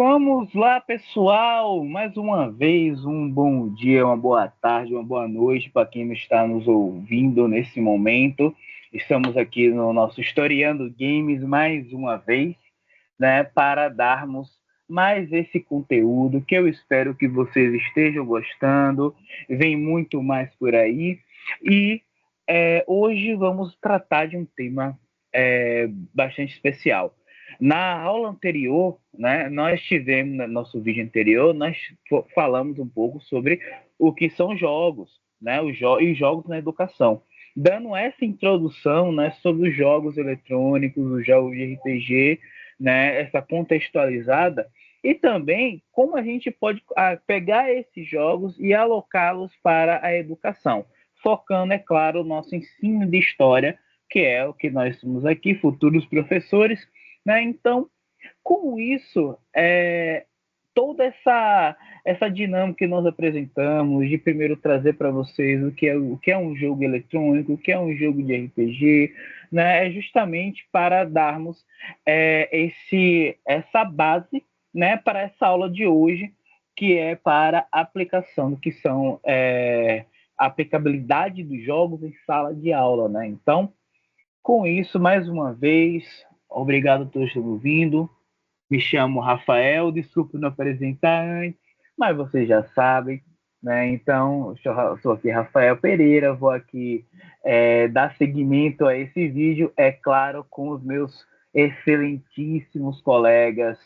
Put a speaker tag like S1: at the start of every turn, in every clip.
S1: Vamos lá, pessoal. Mais uma vez, um bom dia, uma boa tarde, uma boa noite para quem está nos ouvindo nesse momento. Estamos aqui no nosso Historiando Games mais uma vez, né, para darmos mais esse conteúdo que eu espero que vocês estejam gostando. Vem muito mais por aí. E hoje vamos tratar de um tema bastante especial. Na aula anterior, né, nós tivemos, no nosso vídeo anterior, nós falamos um pouco sobre o que são jogos, né, e jogos na educação. Dando essa introdução, né, sobre os jogos eletrônicos, os jogos de RPG, né, essa contextualizada, e também como a gente pode pegar esses jogos e alocá-los para a educação, focando, é claro, o nosso ensino de história, que é o que nós somos aqui, futuros professores, né? Então, com isso, toda essa dinâmica que nós apresentamos, de primeiro trazer para vocês o que é um jogo eletrônico, o que é um jogo de RPG, né? É justamente para darmos essa base, né, para essa aula de hoje, que é para a aplicação do que são a aplicabilidade dos jogos em sala de aula, né? Então, com isso, mais uma vez, obrigado a todos que estão ouvindo. Me chamo Rafael, desculpe não apresentar antes, mas vocês já sabem, né? Então, eu sou aqui Rafael Pereira, vou aqui dar seguimento a esse vídeo, é claro, com os meus excelentíssimos colegas,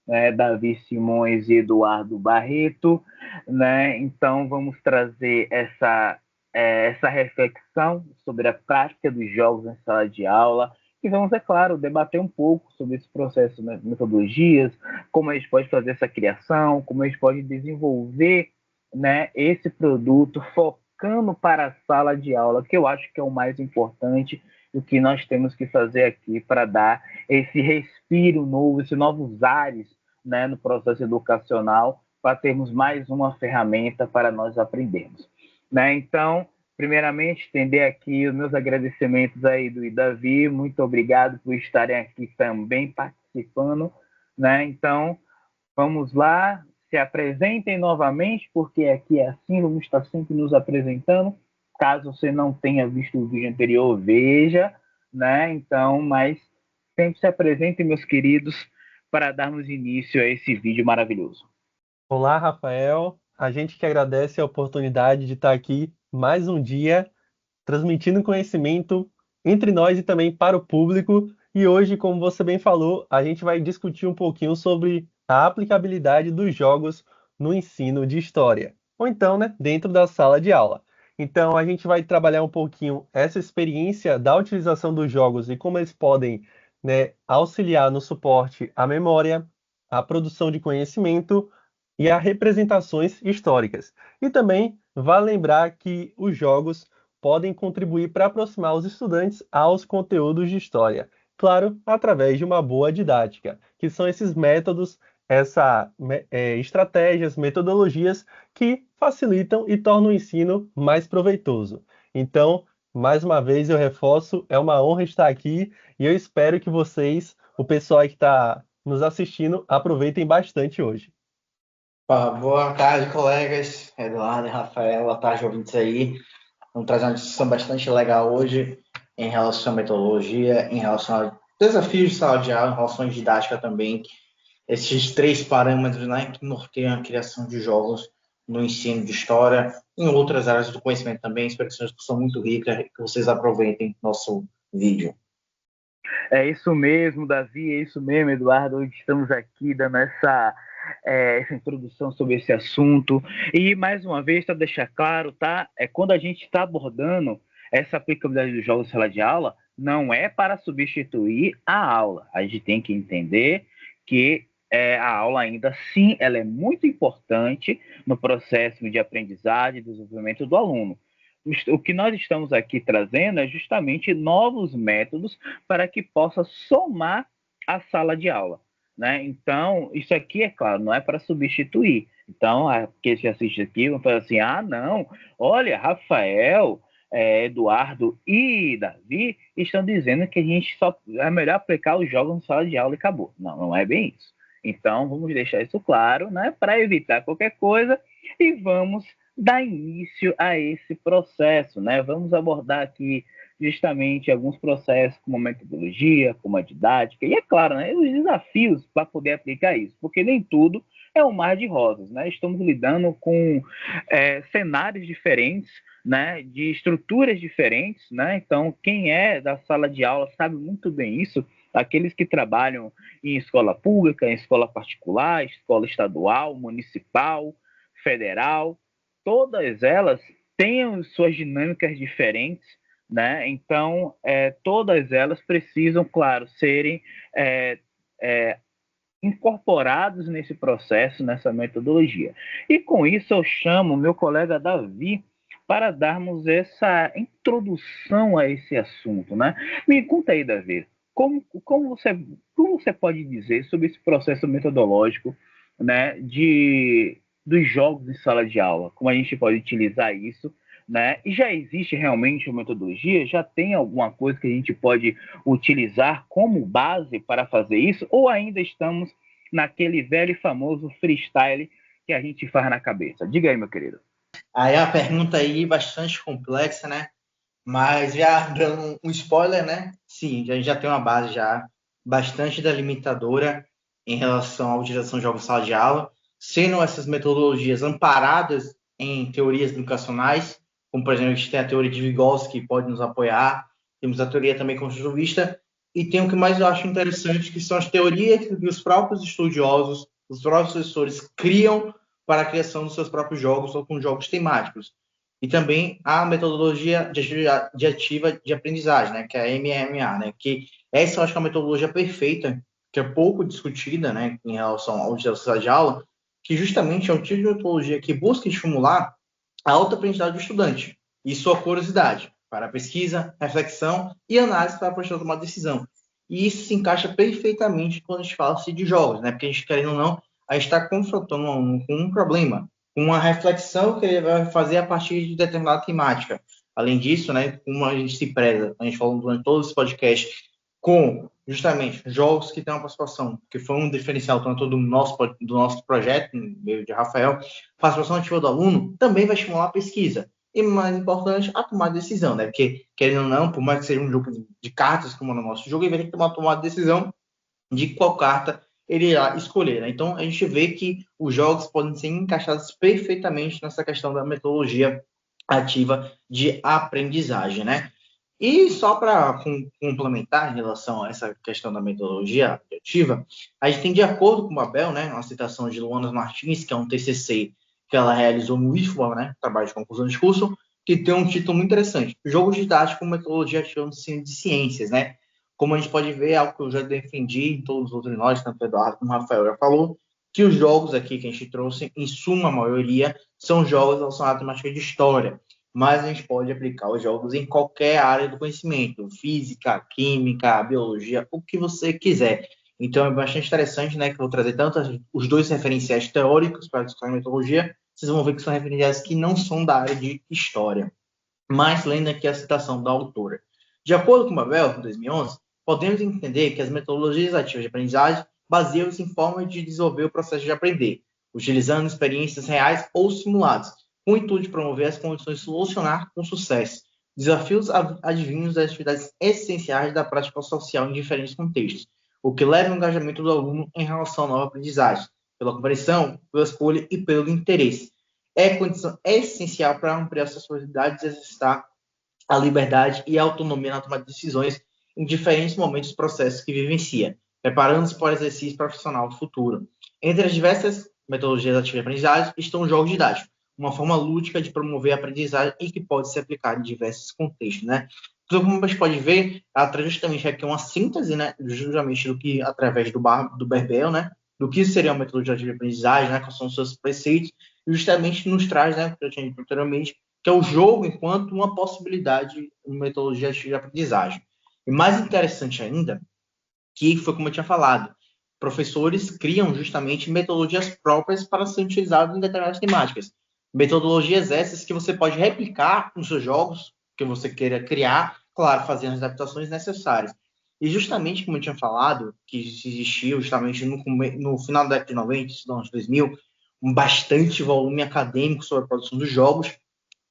S1: né, Davi Simões e Eduardo Barreto, né? Então, vamos trazer essa reflexão sobre a prática dos jogos em sala de aula, e vamos, é claro, debater um pouco sobre esse processo, né, metodologias, como a gente pode fazer essa criação, como a gente pode desenvolver, né, esse produto focando para a sala de aula, que eu acho que é o mais importante, o que nós temos que fazer aqui para dar esse respiro novo, esses novos ares, né, no processo educacional, para termos mais uma ferramenta para nós aprendermos. Né? Então, primeiramente, estender aqui os meus agradecimentos aí do Davi, muito obrigado por estarem aqui também participando, né? Então, vamos lá, se apresentem novamente, porque aqui é assim, vamos estar sempre nos apresentando. Caso você não tenha visto o vídeo anterior, veja, né? Então, mas sempre se apresentem, meus queridos, para darmos início a esse vídeo maravilhoso.
S2: Olá, Rafael. A gente que agradece a oportunidade de estar aqui mais um dia, transmitindo conhecimento entre nós e também para o público. E hoje, como você bem falou, a gente vai discutir um pouquinho sobre a aplicabilidade dos jogos no ensino de história, ou então, né, dentro da sala de aula. Então, a gente vai trabalhar um pouquinho essa experiência da utilização dos jogos e como eles podem, né, auxiliar no suporte à memória, à produção de conhecimento e a representações históricas. E também vale lembrar que os jogos podem contribuir para aproximar os estudantes aos conteúdos de história, claro, através de uma boa didática, que são esses métodos, estratégias, metodologias que facilitam e tornam o ensino mais proveitoso. Então, mais uma vez eu reforço, é uma honra estar aqui e eu espero que vocês, o pessoal que está nos assistindo, aproveitem bastante hoje.
S3: Boa tarde, colegas. Eduardo e Rafael, boa tarde, ouvintes aí. Vamos trazer uma discussão bastante legal hoje em relação à metodologia, em relação a desafios de sala de aula, em relação à didática também. Esses três parâmetros, né, que norteiam a criação de jogos no ensino de história, em outras áreas do conhecimento também. Espero que seja uma discussão muito rica e que vocês aproveitem nosso vídeo.
S1: É isso mesmo, Davi, é isso mesmo, Eduardo. Hoje estamos aqui dando essa introdução sobre esse assunto. E, mais uma vez, para deixar claro, tá? Quando a gente está abordando essa aplicabilidade dos jogos em sala de aula, não é para substituir a aula. A gente tem que entender que a aula ainda, sim, ela é muito importante no processo de aprendizagem e desenvolvimento do aluno. O que nós estamos aqui trazendo é justamente novos métodos para que possa somar a sala de aula. Né? Então, isso aqui, é claro, não é para substituir. Então, aqueles que assistem aqui vão falar assim, não, olha, Rafael, Eduardo e Davi estão dizendo que a gente só é melhor aplicar os jogos na sala de aula e acabou. Não, não é bem isso. Então, vamos deixar isso claro, né, para evitar qualquer coisa, e vamos dar início a esse processo, né? Vamos abordar aqui justamente alguns processos, como a metodologia, como a didática, e é claro, né, os desafios para poder aplicar isso, porque nem tudo é um mar de rosas, né? Estamos lidando com cenários diferentes, né, de estruturas diferentes, né? Então, quem é da sala de aula sabe muito bem isso. Aqueles que trabalham em escola pública, em escola particular, escola estadual, municipal, federal, todas elas têm suas dinâmicas diferentes, né? Então, todas elas precisam, claro, serem incorporados nesse processo, nessa metodologia. E com isso eu chamo meu colega Davi para darmos essa introdução a esse assunto, né? Me conta aí, Davi, como você pode dizer sobre esse processo metodológico, né, dos jogos em sala de aula? Como a gente pode utilizar isso, né? E já existe realmente uma metodologia? Já tem alguma coisa que a gente pode utilizar como base para fazer isso? Ou ainda estamos naquele velho e famoso freestyle que a gente faz na cabeça? Diga aí, meu querido.
S3: Aí a pergunta aí bastante complexa, né? Mas já dando um spoiler, né? Sim, a gente já tem uma base já bastante delimitadora em relação à utilização de jogos em sala de aula, sendo essas metodologias amparadas em teorias educacionais, como, por exemplo, a gente tem a teoria de Vygotsky, que pode nos apoiar, temos a teoria também construtivista, e tem o que mais eu acho interessante, que são as teorias que os próprios estudiosos, os próprios professores criam para a criação dos seus próprios jogos ou com jogos temáticos. E também a metodologia de ativa de aprendizagem, né, que é a MMA, né, que essa eu acho que é uma metodologia perfeita, que é pouco discutida, né, em relação ao utilização de aula, que justamente é um tipo de metodologia que busca estimular a autoaprendizagem do estudante e sua curiosidade para pesquisa, reflexão e análise para a tomar decisão. E isso se encaixa perfeitamente quando a gente fala de jogos, né, porque a gente, querendo ou não, a gente está confrontando um aluno com um problema, uma reflexão que ele vai fazer a partir de determinada temática. Além disso, né, como a gente se preza, a gente falou durante todo esse podcast, com justamente jogos que têm uma participação, que foi um diferencial tanto do nosso projeto, no meio de Rafael, a participação ativa do aluno também vai estimular a pesquisa. E, mais importante, a tomar decisão, né? Porque, querendo ou não, por mais que seja um jogo de cartas, como no nosso jogo, ele vai ter que tomar decisão de qual carta ele irá escolher, né? Então, a gente vê que os jogos podem ser encaixados perfeitamente nessa questão da metodologia ativa de aprendizagem, né? E só para complementar em relação a essa questão da metodologia ativa, a gente tem, de acordo com o Babel, né, uma citação de Luana Martins, que é um TCC que ela realizou no IFBA, né, trabalho de conclusão de curso, que tem um título muito interessante, Jogo Didático com Metodologia Ativa no Ensino de Ciências, né? Como a gente pode ver, é algo que eu já defendi em todos os outros nós, tanto o Eduardo como o Rafael já falou, que os jogos aqui que a gente trouxe, em suma maioria, são jogos relacionados à temática de história, mas a gente pode aplicar os jogos em qualquer área do conhecimento, física, química, biologia, o que você quiser. Então é bastante interessante, né, que eu vou trazer tanto os dois referenciais teóricos para a discussão de metodologia, vocês vão ver que são referenciais que não são da área de história. Mas lendo aqui a citação da autora. De acordo com Babel, em 2011, podemos entender que as metodologias ativas de aprendizagem baseiam-se em formas de desenvolver o processo de aprender, utilizando experiências reais ou simuladas, com o intuito de promover as condições de solucionar com sucesso desafios advindos das atividades essenciais da prática social em diferentes contextos, o que leva ao engajamento do aluno em relação à nova aprendizagem, pela compreensão, pela escolha e pelo interesse. É condição essencial para ampliar suas possibilidades de exercitar a liberdade e a autonomia na tomada de decisões em diferentes momentos dos processos que vivencia, preparando-se para o exercício profissional futuro. Entre as diversas metodologias ativas de aprendizagem estão os jogos didáticos, uma forma lúdica de promover a aprendizagem e que pode ser aplicada em diversos contextos, né? Então, como a gente pode ver, ela traz justamente aqui uma síntese, né, justamente do que, através do Berbel, né, do que seria uma metodologia de aprendizagem, né, quais são os seus preceitos, e justamente nos traz, né, que eu tinha dito anteriormente, que é o jogo enquanto uma possibilidade, uma metodologia de aprendizagem. E mais interessante ainda, que foi como eu tinha falado, professores criam justamente metodologias próprias para serem utilizadas em determinadas temáticas. Metodologias essas que você pode replicar nos seus jogos que você queira criar, claro, fazendo as adaptações necessárias. E justamente como eu tinha falado, que existiu justamente no final da década de 90, nos anos 2000, um bastante volume acadêmico sobre a produção dos jogos.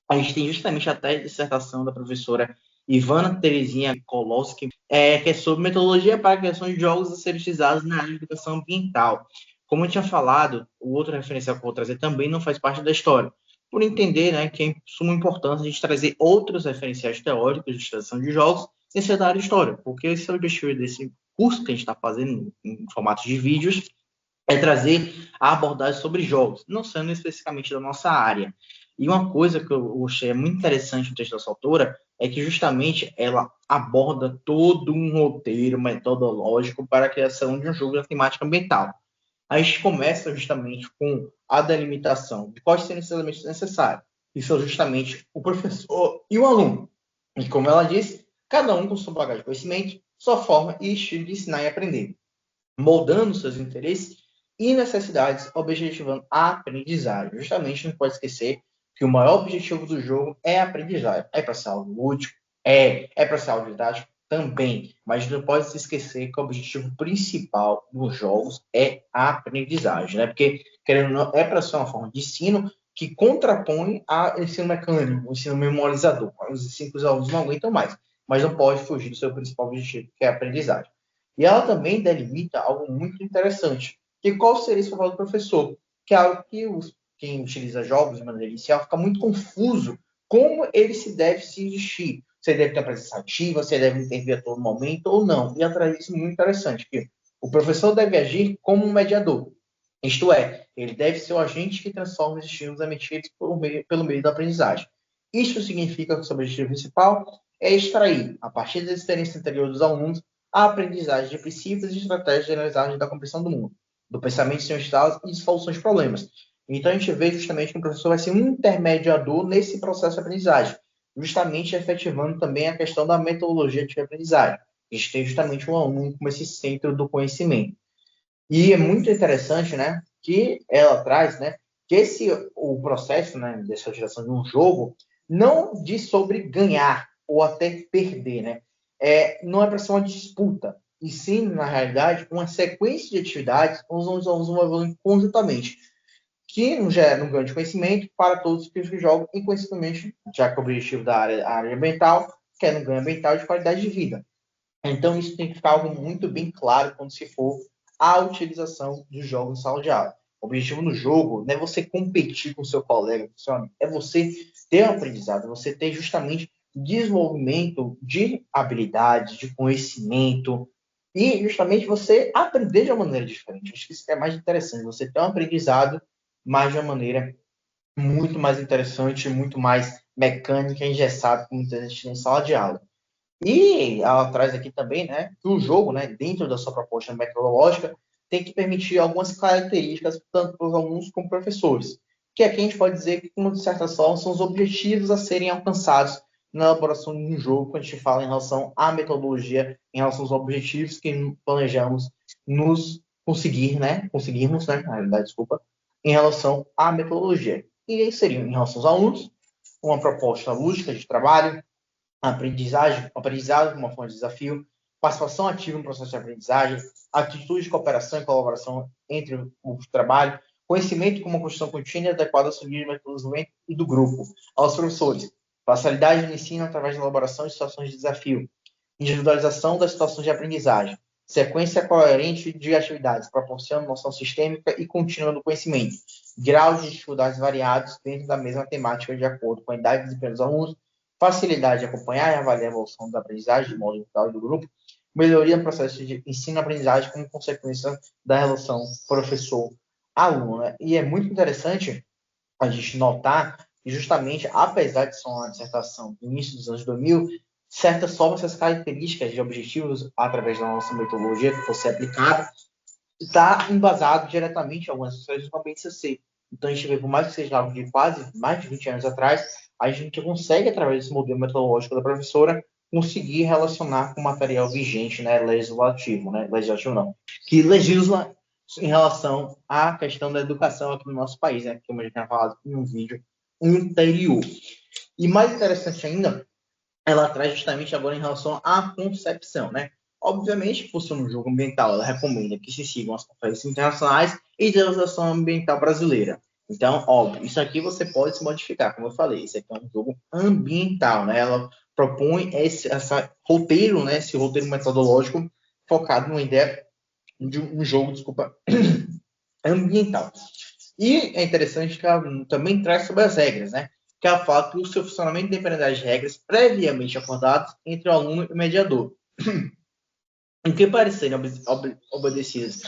S3: A gente tem justamente até a dissertação da professora Ivana Terezinha Kolowski, que é sobre metodologia para a criação de jogos a serem utilizados na área de educação ambiental. Como eu tinha falado, o outro referencial que eu vou trazer também não faz parte da história, por entender, né, que é de suma importância a gente trazer outros referenciais teóricos de utilização de jogos sem ser da área de história, porque esse é o objetivo desse curso que a gente está fazendo em formato de vídeos, é trazer a abordagem sobre jogos, não sendo especificamente da nossa área. E uma coisa que eu achei muito interessante no texto dessa autora é que justamente ela aborda todo um roteiro metodológico para a criação de um jogo da temática ambiental. A gente começa justamente com a delimitação de quais seriam os elementos necessários, que são justamente o professor e o aluno. E como ela disse, cada um com sua bagagem de conhecimento, sua forma e estilo de ensinar e aprender, moldando seus interesses e necessidades, objetivando a aprendizagem. Justamente não pode esquecer que o maior objetivo do jogo é a aprendizagem. É para ser algo útil? É para ser algo didático? Também. Mas não pode se esquecer que o objetivo principal dos jogos é a aprendizagem, né? Porque, querendo ou não, é para ser uma forma de ensino que contrapõe ao ensino mecânico, o ensino memorizador. Os ensino que os alunos não aguentam mais. Mas não pode fugir do seu principal objetivo, que é a aprendizagem. E ela também delimita algo muito interessante, que qual seria esse papel do professor, que é algo que quem utiliza jogos de maneira inicial fica muito confuso como ele se deve se vestir. Se ele deve ter uma presença ativa, se ele deve intervir a todo momento ou não. E atrás disso muito interessante, que o professor deve agir como um mediador. Isto é, ele deve ser o agente que transforma os estímulos emitidos pelo meio da aprendizagem. Isso significa que o seu objetivo principal é extrair, a partir da experiência anterior dos alunos, a aprendizagem de princípios e estratégias generalizadas da compreensão do mundo, do pensamento sem estados e de soluções de problemas. Então, a gente vê justamente que o professor vai ser um intermediador nesse processo de aprendizagem, justamente efetivando também a questão da metodologia de aprendizagem. A gente tem justamente o aluno como esse centro do conhecimento. E é muito interessante, né, que ela traz, né, que o processo, né, dessa geração de um jogo não diz sobre ganhar ou até perder, né? Não é para ser uma disputa, e sim, na realidade, uma sequência de atividades onde os alunos vão evoluindo conjuntamente, que não gera um ganho de conhecimento para todos os tipos de jogos, e consequentemente, já que o objetivo da área ambiental, quer um ganho ambiental de qualidade de vida. Então, isso tem que ficar algo muito bem claro quando se for a utilização dos jogos em sala de aula. O objetivo no jogo não é você competir com o seu colega, com o seu amigo, é você ter um aprendizado, você ter justamente desenvolvimento de habilidades, de conhecimento, e justamente você aprender de uma maneira diferente. Acho que isso é mais interessante, você ter um aprendizado, mas de uma maneira muito mais interessante, muito mais mecânica, engessada, como muitas vezes tem em sala de aula. E ela traz aqui também, né, que o jogo, né, dentro da sua proposta metodológica, tem que permitir algumas características, tanto para os alunos como para os professores. Que aqui a gente pode dizer que, de certa forma, são os objetivos a serem alcançados na elaboração de um jogo, quando a gente fala em relação à metodologia, em relação aos objetivos que planejamos nos conseguirmos, né, na realidade, desculpa, em relação à metodologia. E aí seriam, em relação aos alunos, uma proposta lúdica de trabalho, aprendizagem como uma forma de desafio, participação ativa no processo de aprendizagem, atitude de cooperação e colaboração entre o trabalho, conhecimento como uma construção contínua e adequada ao subir do desenvolvimento e do grupo. Aos professores, facilidade no ensino através da elaboração de situações de desafio, individualização das situações de aprendizagem, sequência coerente de atividades, proporcionando noção sistêmica e contínua do conhecimento, graus de dificuldades variados dentro da mesma temática de acordo com a idade e desempenho dos alunos, facilidade de acompanhar e avaliar a evolução da aprendizagem de modo geral e do grupo, melhoria no processo de ensino-aprendizagem como consequência da relação professor-aluno. Né? E é muito interessante a gente notar que justamente, apesar de ser uma dissertação do início dos anos 2000, certas formas, essas características de objetivos através da nossa metodologia que fosse aplicada, está embasado diretamente em algumas questões do BNCC. Então, a gente vê, por mais que seja algo de quase mais de 20 anos atrás, a gente consegue, através desse modelo metodológico da professora, conseguir relacionar com o material vigente, né, legislativo não, que legisla em relação à questão da educação aqui no nosso país, né, como a gente tinha falado em um vídeo anterior. E mais interessante ainda, ela traz justamente agora em relação à concepção, né? Obviamente, por ser um jogo ambiental, ela recomenda que se sigam as conferências internacionais e de legislação ambiental brasileira. Então, óbvio, isso aqui você pode se modificar, como eu falei, isso aqui é um jogo ambiental, né? Ela propõe esse roteiro, né? Esse roteiro metodológico focado numa ideia de um jogo, desculpa, ambiental. E é interessante que ela também traz sobre as regras, né? Que ela fala que o seu funcionamento depende das regras previamente acordadas entre o aluno e o mediador, em que parecerem obedecidas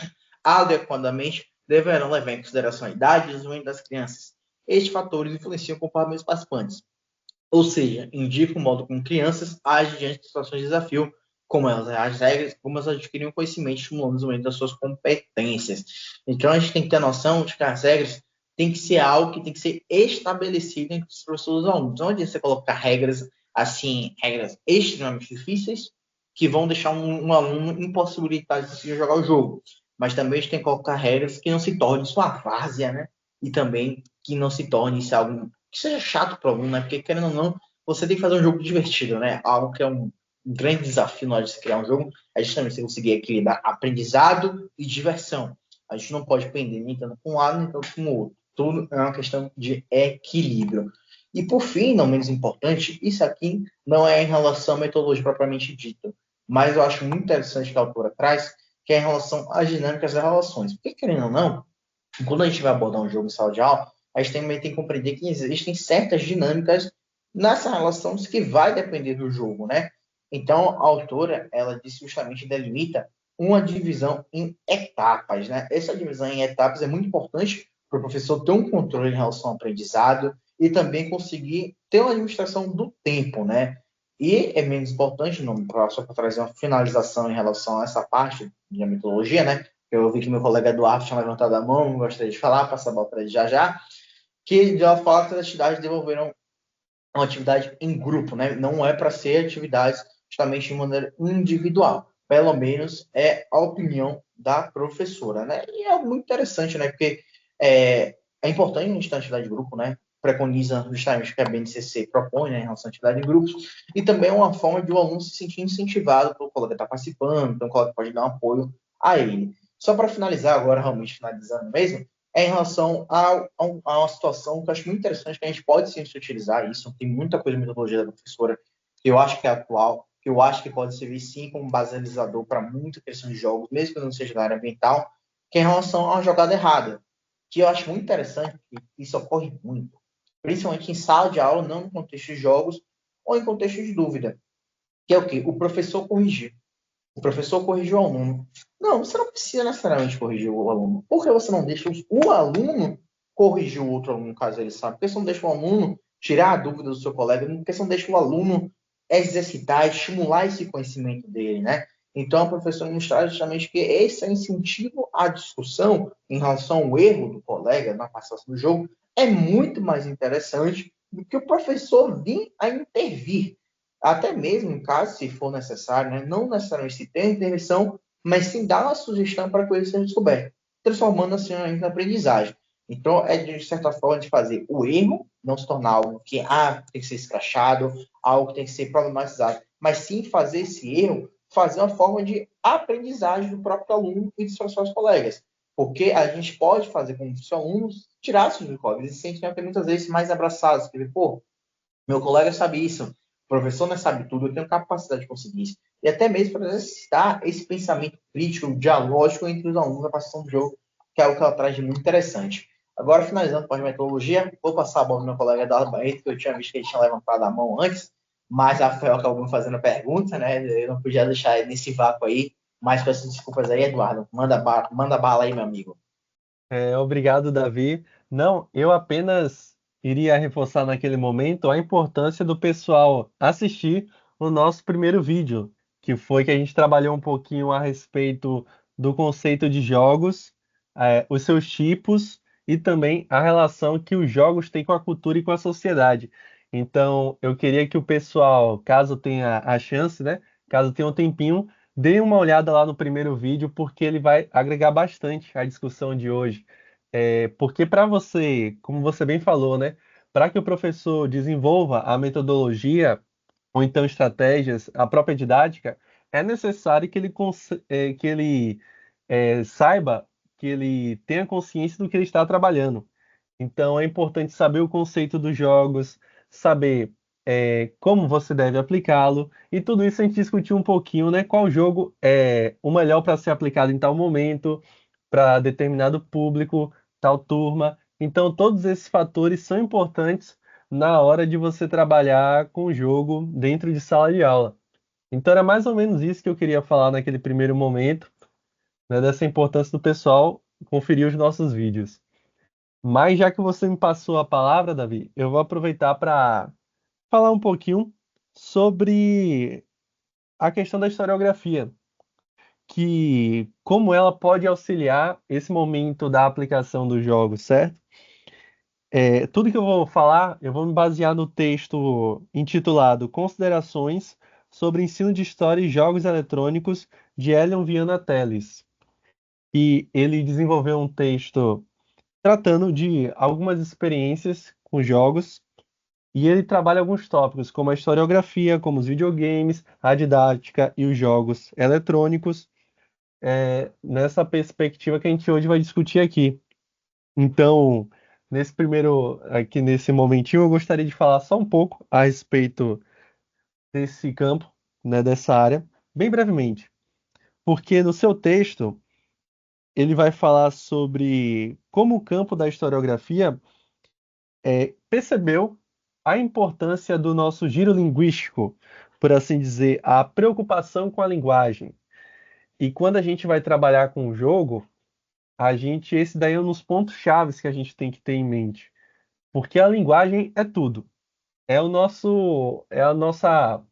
S3: adequadamente, deverão levar em consideração a idade e o desenvolvimento das crianças. Estes fatores influenciam o comportamento dos participantes, ou seja, indicam o modo como crianças agem diante de situações de desafio, como elas as regras, como elas adquirem conhecimento, estimulando o desenvolvimento das suas competências. Então, a gente tem que ter a noção de que as regras tem que ser algo que tem que ser estabelecido entre os professores e os alunos. Não adianta você colocar regras, assim, regras extremamente difíceis, que vão deixar um aluno impossibilitado de conseguir jogar o jogo. Mas também a gente tem que colocar regras que não se tornem sua várzea, né? E também que não se torne isso algo que seja chato para o aluno, né? Porque, querendo ou não, você tem que fazer um jogo divertido, né? Algo que é um grande desafio na hora de se criar um jogo é justamente você conseguir equilibrar aprendizado e diversão. A gente não pode pender nem tanto com um lado, nem tanto com o outro. Tudo é uma questão de equilíbrio. E, por fim, não menos importante, isso aqui não é em relação à metodologia propriamente dita, mas eu acho muito interessante que a autora traz, que é em relação às dinâmicas das relações. Porque, querendo ou não, quando a gente vai abordar um jogo em sala de aula, a gente também tem que compreender que existem certas dinâmicas nessa relação que vai depender do jogo, né? Então, a autora, ela diz justamente delimita uma divisão em etapas, né? Essa divisão em etapas é muito importante para o professor ter um controle em relação ao aprendizado e também conseguir ter uma administração do tempo, né? E é menos importante, só para trazer uma finalização em relação a essa parte de metodologia, né? Eu vi que meu colega Eduardo tinha levantado a mão, gostaria de falar, passar a bola para ele já já, que ela fala que as atividades desenvolveram uma atividade em grupo, né? Não é para ser atividades justamente de maneira individual. Pelo menos é a opinião da professora, né? E é algo muito interessante, né? Porque é importante a gente ter atividade de grupo, né? Preconiza justamente o que a BNCC propõe, né, em relação à atividade em grupos, e também é uma forma de o aluno se sentir incentivado pelo colega estar participando, então o colega pode dar um apoio a ele. Só para finalizar agora, realmente finalizando mesmo, é em relação a uma situação que eu acho muito interessante, que a gente pode sim utilizar isso, tem muita coisa na metodologia da professora que eu acho que é atual, que eu acho que pode servir sim como balizador para muita questão de jogos, mesmo que não seja da área ambiental, que é em relação a uma jogada errada, que eu acho muito interessante, que isso ocorre muito, principalmente em sala de aula, não no contexto de jogos, ou em contexto de dúvida, que é o quê? O professor corrigir. O professor corrigiu o aluno. Não, você não precisa necessariamente corrigir o aluno. Por que você não deixa o aluno corrigir o outro aluno, caso ele saiba? Por que você não deixa o aluno tirar a dúvida do seu colega? Por que você não deixa o aluno exercitar, estimular esse conhecimento dele, né? Então, a professora nos traz justamente que esse incentivo à discussão em relação ao erro do colega na participação do jogo é muito mais interessante do que o professor vir a intervir até mesmo em caso, se for necessário, né, não necessariamente se ter intervenção, mas sim dar uma sugestão para que ele seja descoberto, transformando assim em aprendizagem. Então, é de certa forma de fazer o erro não se tornar algo que tem que ser escrachado, algo que tem que ser problematizado, mas sim fazer esse erro, fazer uma forma de aprendizagem do próprio aluno e dos seus colegas. Porque a gente pode fazer com que os alunos tirassem dos colegas, eles se sentem até muitas vezes mais abraçados, porque, pô, meu colega sabe isso, o professor não sabe tudo, eu tenho capacidade de conseguir isso. E até mesmo para exercitar esse pensamento crítico, dialógico entre os alunos da participação do jogo, que é algo que ela traz de muito interessante. Agora, finalizando com a metodologia, vou passar a bola para meu colega Eduardo Barreto, que eu tinha visto que ele tinha levantado a mão antes, mas a Rafael acabou me fazendo a pergunta, né? Eu não podia deixar ele nesse vácuo aí, mas peço desculpas aí, Eduardo. Manda bala aí, meu amigo.
S2: Obrigado, Davi. Não, eu apenas iria reforçar naquele momento a importância do pessoal assistir o nosso primeiro vídeo, que foi que a gente trabalhou um pouquinho a respeito do conceito de jogos, os seus tipos e também a relação que os jogos têm com a cultura e com a sociedade. Então, eu queria que o pessoal, caso tenha a chance, né, caso tenha um tempinho, dê uma olhada lá no primeiro vídeo, porque ele vai agregar bastante à discussão de hoje. Porque para você, como você bem falou, né, para que o professor desenvolva a metodologia ou então estratégias, a própria didática, é necessário que ele saiba, que ele tenha consciência do que ele está trabalhando. Então, é importante saber o conceito dos jogos, saber como você deve aplicá-lo, e tudo isso a gente discutiu um pouquinho, né? Qual jogo é o melhor para ser aplicado em tal momento, para determinado público, tal turma. Então, todos esses fatores são importantes na hora de você trabalhar com o jogo dentro de sala de aula. Então, era mais ou menos isso que eu queria falar naquele primeiro momento, né, dessa importância do pessoal conferir os nossos vídeos. Mas já que você me passou a palavra, Davi, eu vou aproveitar para falar um pouquinho sobre a questão da historiografia, que como ela pode auxiliar esse momento da aplicação dos jogos, certo? Tudo que eu vou falar, eu vou me basear no texto intitulado Considerações sobre Ensino de História e Jogos Eletrônicos, de Elion Viana Teles. E ele desenvolveu um texto tratando de algumas experiências com jogos, e ele trabalha alguns tópicos, como a historiografia, como os videogames, a didática e os jogos eletrônicos, nessa perspectiva que a gente hoje vai discutir aqui. Então, aqui nesse momentinho, eu gostaria de falar só um pouco a respeito desse campo, né, dessa área, bem brevemente, porque no seu texto ele vai falar sobre como o campo da historiografia percebeu a importância do nosso giro linguístico, por assim dizer, a preocupação com a linguagem. E quando a gente vai trabalhar com o jogo, esse daí é um dos pontos chaves que a gente tem que ter em mente, porque a linguagem é tudo. É a nossa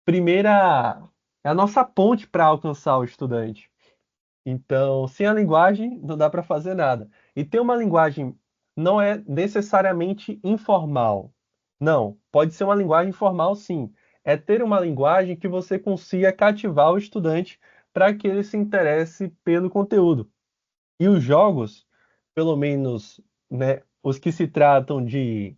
S2: primeira, é a nossa ponte para alcançar o estudante. Então, sem a linguagem, não dá para fazer nada. E ter uma linguagem não é necessariamente informal. Não, pode ser uma linguagem formal, sim. É ter uma linguagem que você consiga cativar o estudante para que ele se interesse pelo conteúdo. E os jogos, pelo menos, né, os que se tratam de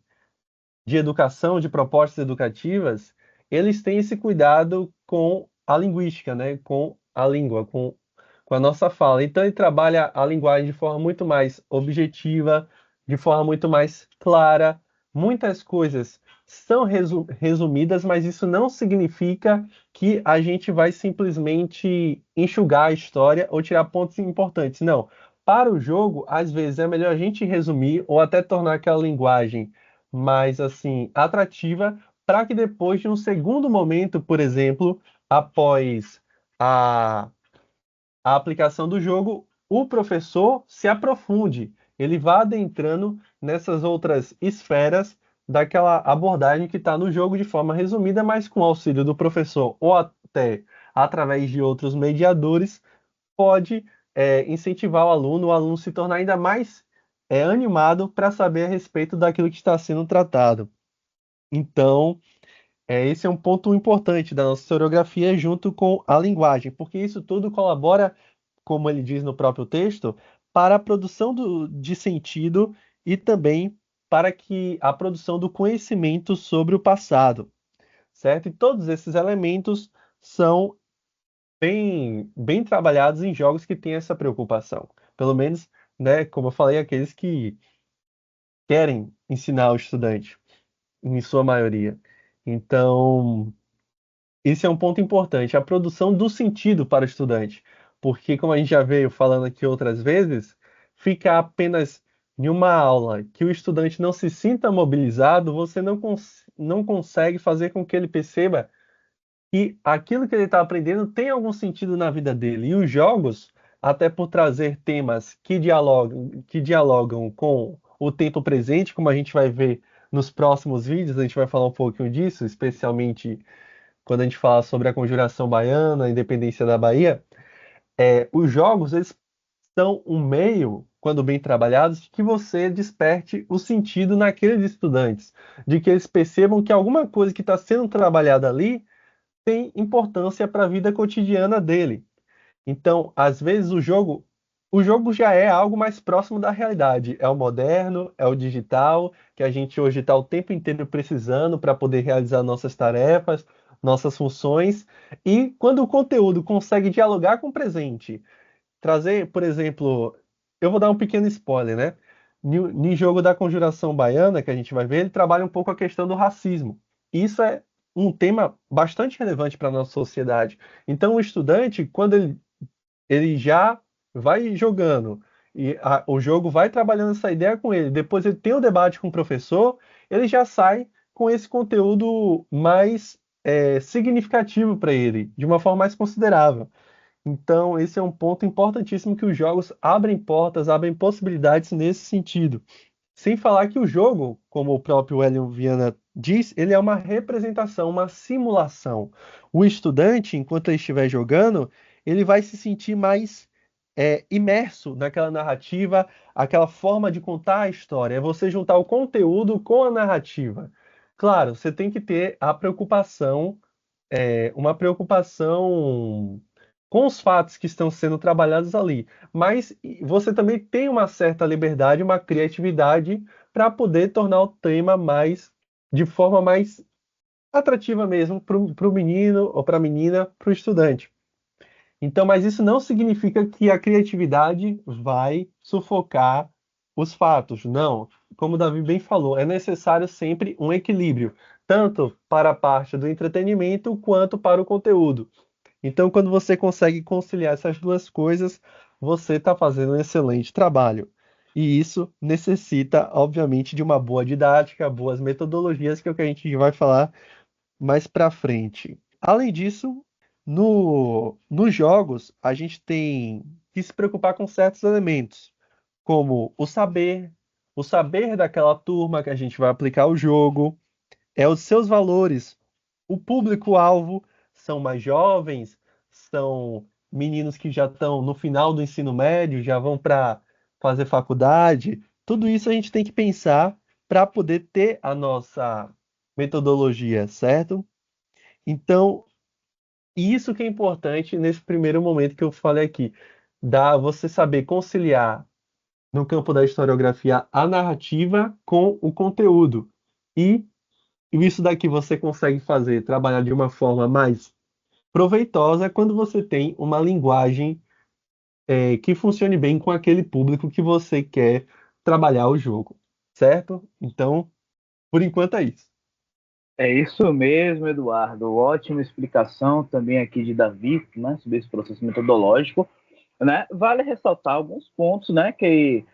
S2: educação, de propostas educativas, eles têm esse cuidado com a linguística, né? Com a língua, com a nossa fala. Então, ele trabalha a linguagem de forma muito mais objetiva, de forma muito mais clara. Muitas coisas são resumidas, mas isso não significa que a gente vai simplesmente enxugar a história ou tirar pontos importantes. Não. Para o jogo, às vezes é melhor a gente resumir ou até tornar aquela linguagem mais assim atrativa para que depois de um segundo momento, por exemplo, após a, a aplicação do jogo, o professor se aprofunde, ele vá adentrando nessas outras esferas daquela abordagem que está no jogo de forma resumida, mas com auxílio do professor ou até através de outros mediadores, pode incentivar o aluno se tornar ainda mais animado para saber a respeito daquilo que está sendo tratado. Então, esse é um ponto importante da nossa historiografia junto com a linguagem, porque isso tudo colabora, como ele diz no próprio texto, para a produção de sentido e também para que a produção do conhecimento sobre o passado, certo? E todos esses elementos são bem trabalhados em jogos que têm essa preocupação. Pelo menos, né, como eu falei, aqueles que querem ensinar o estudante, em sua maioria. Então, esse é um ponto importante, a produção do sentido para o estudante. Porque, como a gente já veio falando aqui outras vezes, fica apenas em uma aula que o estudante não se sinta mobilizado, você não consegue fazer com que ele perceba que aquilo que ele está aprendendo tem algum sentido na vida dele. E os jogos, até por trazer temas que dialogam com o tempo presente, como a gente vai ver nos próximos vídeos, a gente vai falar um pouquinho disso, especialmente quando a gente fala sobre a Conjuração Baiana, a independência da Bahia. Os jogos, eles são um meio, quando bem trabalhados, de que você desperte o sentido naqueles estudantes, de que eles percebam que alguma coisa que está sendo trabalhada ali tem importância para a vida cotidiana dele. Então, às vezes o jogo já é algo mais próximo da realidade. É o moderno, é o digital, que a gente hoje está o tempo inteiro precisando para poder realizar nossas tarefas, nossas funções. E quando o conteúdo consegue dialogar com o presente, trazer, por exemplo, eu vou dar um pequeno spoiler, né? No jogo da Conjuração Baiana, que a gente vai ver, ele trabalha um pouco a questão do racismo. Isso é um tema bastante relevante para a nossa sociedade. Então, o estudante, quando ele já vai jogando e o jogo vai trabalhando essa ideia com ele, depois ele tem o debate com o professor, ele já sai com esse conteúdo mais significativo para ele, de uma forma mais considerável. Então, esse é um ponto importantíssimo que os jogos abrem portas, abrem possibilidades nesse sentido. Sem falar que o jogo, como o próprio Hélio Viana diz, ele é uma representação, uma simulação. O estudante, enquanto ele estiver jogando, ele vai se sentir mais imerso naquela narrativa, aquela forma de contar a história. É você juntar o conteúdo com a narrativa. Claro, você tem que ter a preocupação, uma preocupação com os fatos que estão sendo trabalhados ali, mas você também tem uma certa liberdade, uma criatividade para poder tornar o tema de forma mais atrativa mesmo para o menino ou para a menina, para o estudante. Então, mas isso não significa que a criatividade vai sufocar os fatos. Não. Como o Davi bem falou, é necessário sempre um equilíbrio, tanto para a parte do entretenimento quanto para o conteúdo. Então, quando você consegue conciliar essas duas coisas, você está fazendo um excelente trabalho. E isso necessita, obviamente, de uma boa didática, boas metodologias, que é o que a gente vai falar mais para frente. Além disso, nos jogos, a gente tem que se preocupar com certos elementos, como o saber daquela turma que a gente vai aplicar o jogo, os seus valores. O público-alvo são mais jovens, são meninos que já estão no final do ensino médio, já vão para fazer faculdade. Tudo isso a gente tem que pensar para poder ter a nossa metodologia, certo? Então, isso que é importante nesse primeiro momento que eu falei aqui, você saber conciliar no campo da historiografia a narrativa com o conteúdo. E isso daqui você consegue fazer, trabalhar de uma forma mais proveitosa quando você tem uma linguagem que funcione bem com aquele público que você quer trabalhar o jogo, certo? Então, por enquanto é isso.
S1: É isso mesmo, Eduardo. Ótima explicação também aqui de Davi, né, sobre esse processo metodológico. Né? Vale ressaltar alguns pontos, né, que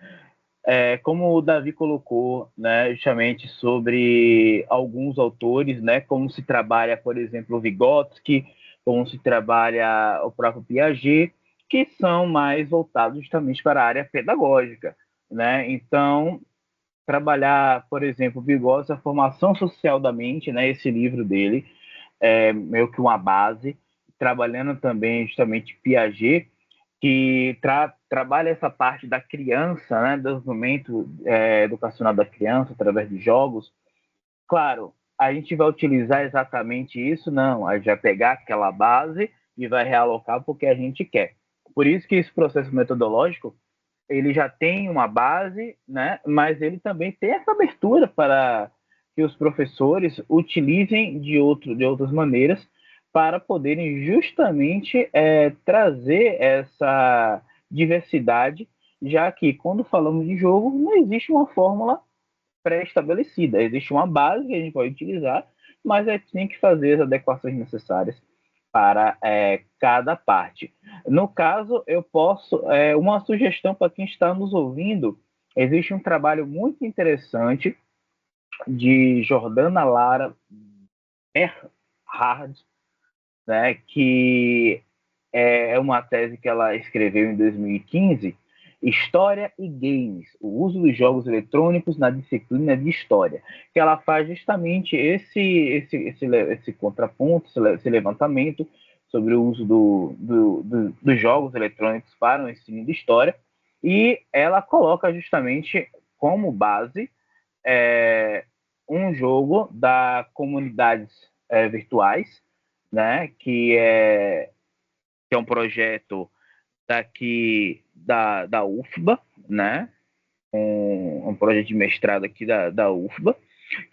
S1: como o Davi colocou, né, justamente sobre alguns autores, né, como se trabalha, por exemplo, o Vygotsky, como se trabalha o próprio Piaget, que são mais voltados justamente para a área pedagógica, né? Então, trabalhar, por exemplo, Vygotsky, a formação social da mente, né, esse livro dele, é meio que uma base, trabalhando também justamente Piaget, que trabalha essa parte da criança, né, do desenvolvimento educacional da criança através de jogos. Claro, a gente vai utilizar exatamente isso? Não, a gente vai pegar aquela base e vai realocar porque a gente quer. Por isso que esse processo metodológico, ele já tem uma base, né, mas ele também tem essa abertura para que os professores utilizem de outras maneiras para poderem justamente trazer essa diversidade, já que quando falamos de jogo não existe uma fórmula pré-estabelecida, existe uma base que a gente pode utilizar, mas a gente tem que fazer as adequações necessárias para cada parte. No caso, eu posso, uma sugestão para quem está nos ouvindo, existe um trabalho muito interessante de Jordana Lara Erhard, né, que é uma tese que ela escreveu em 2015, História e Games, o uso dos jogos eletrônicos na disciplina de História, que ela faz justamente esse contraponto, esse levantamento sobre o uso dos jogos eletrônicos para o ensino de História, e ela coloca justamente como base um jogo da comunidades virtuais, né, que é um projeto daqui da UFBA, né? Um projeto de mestrado aqui da UFBA.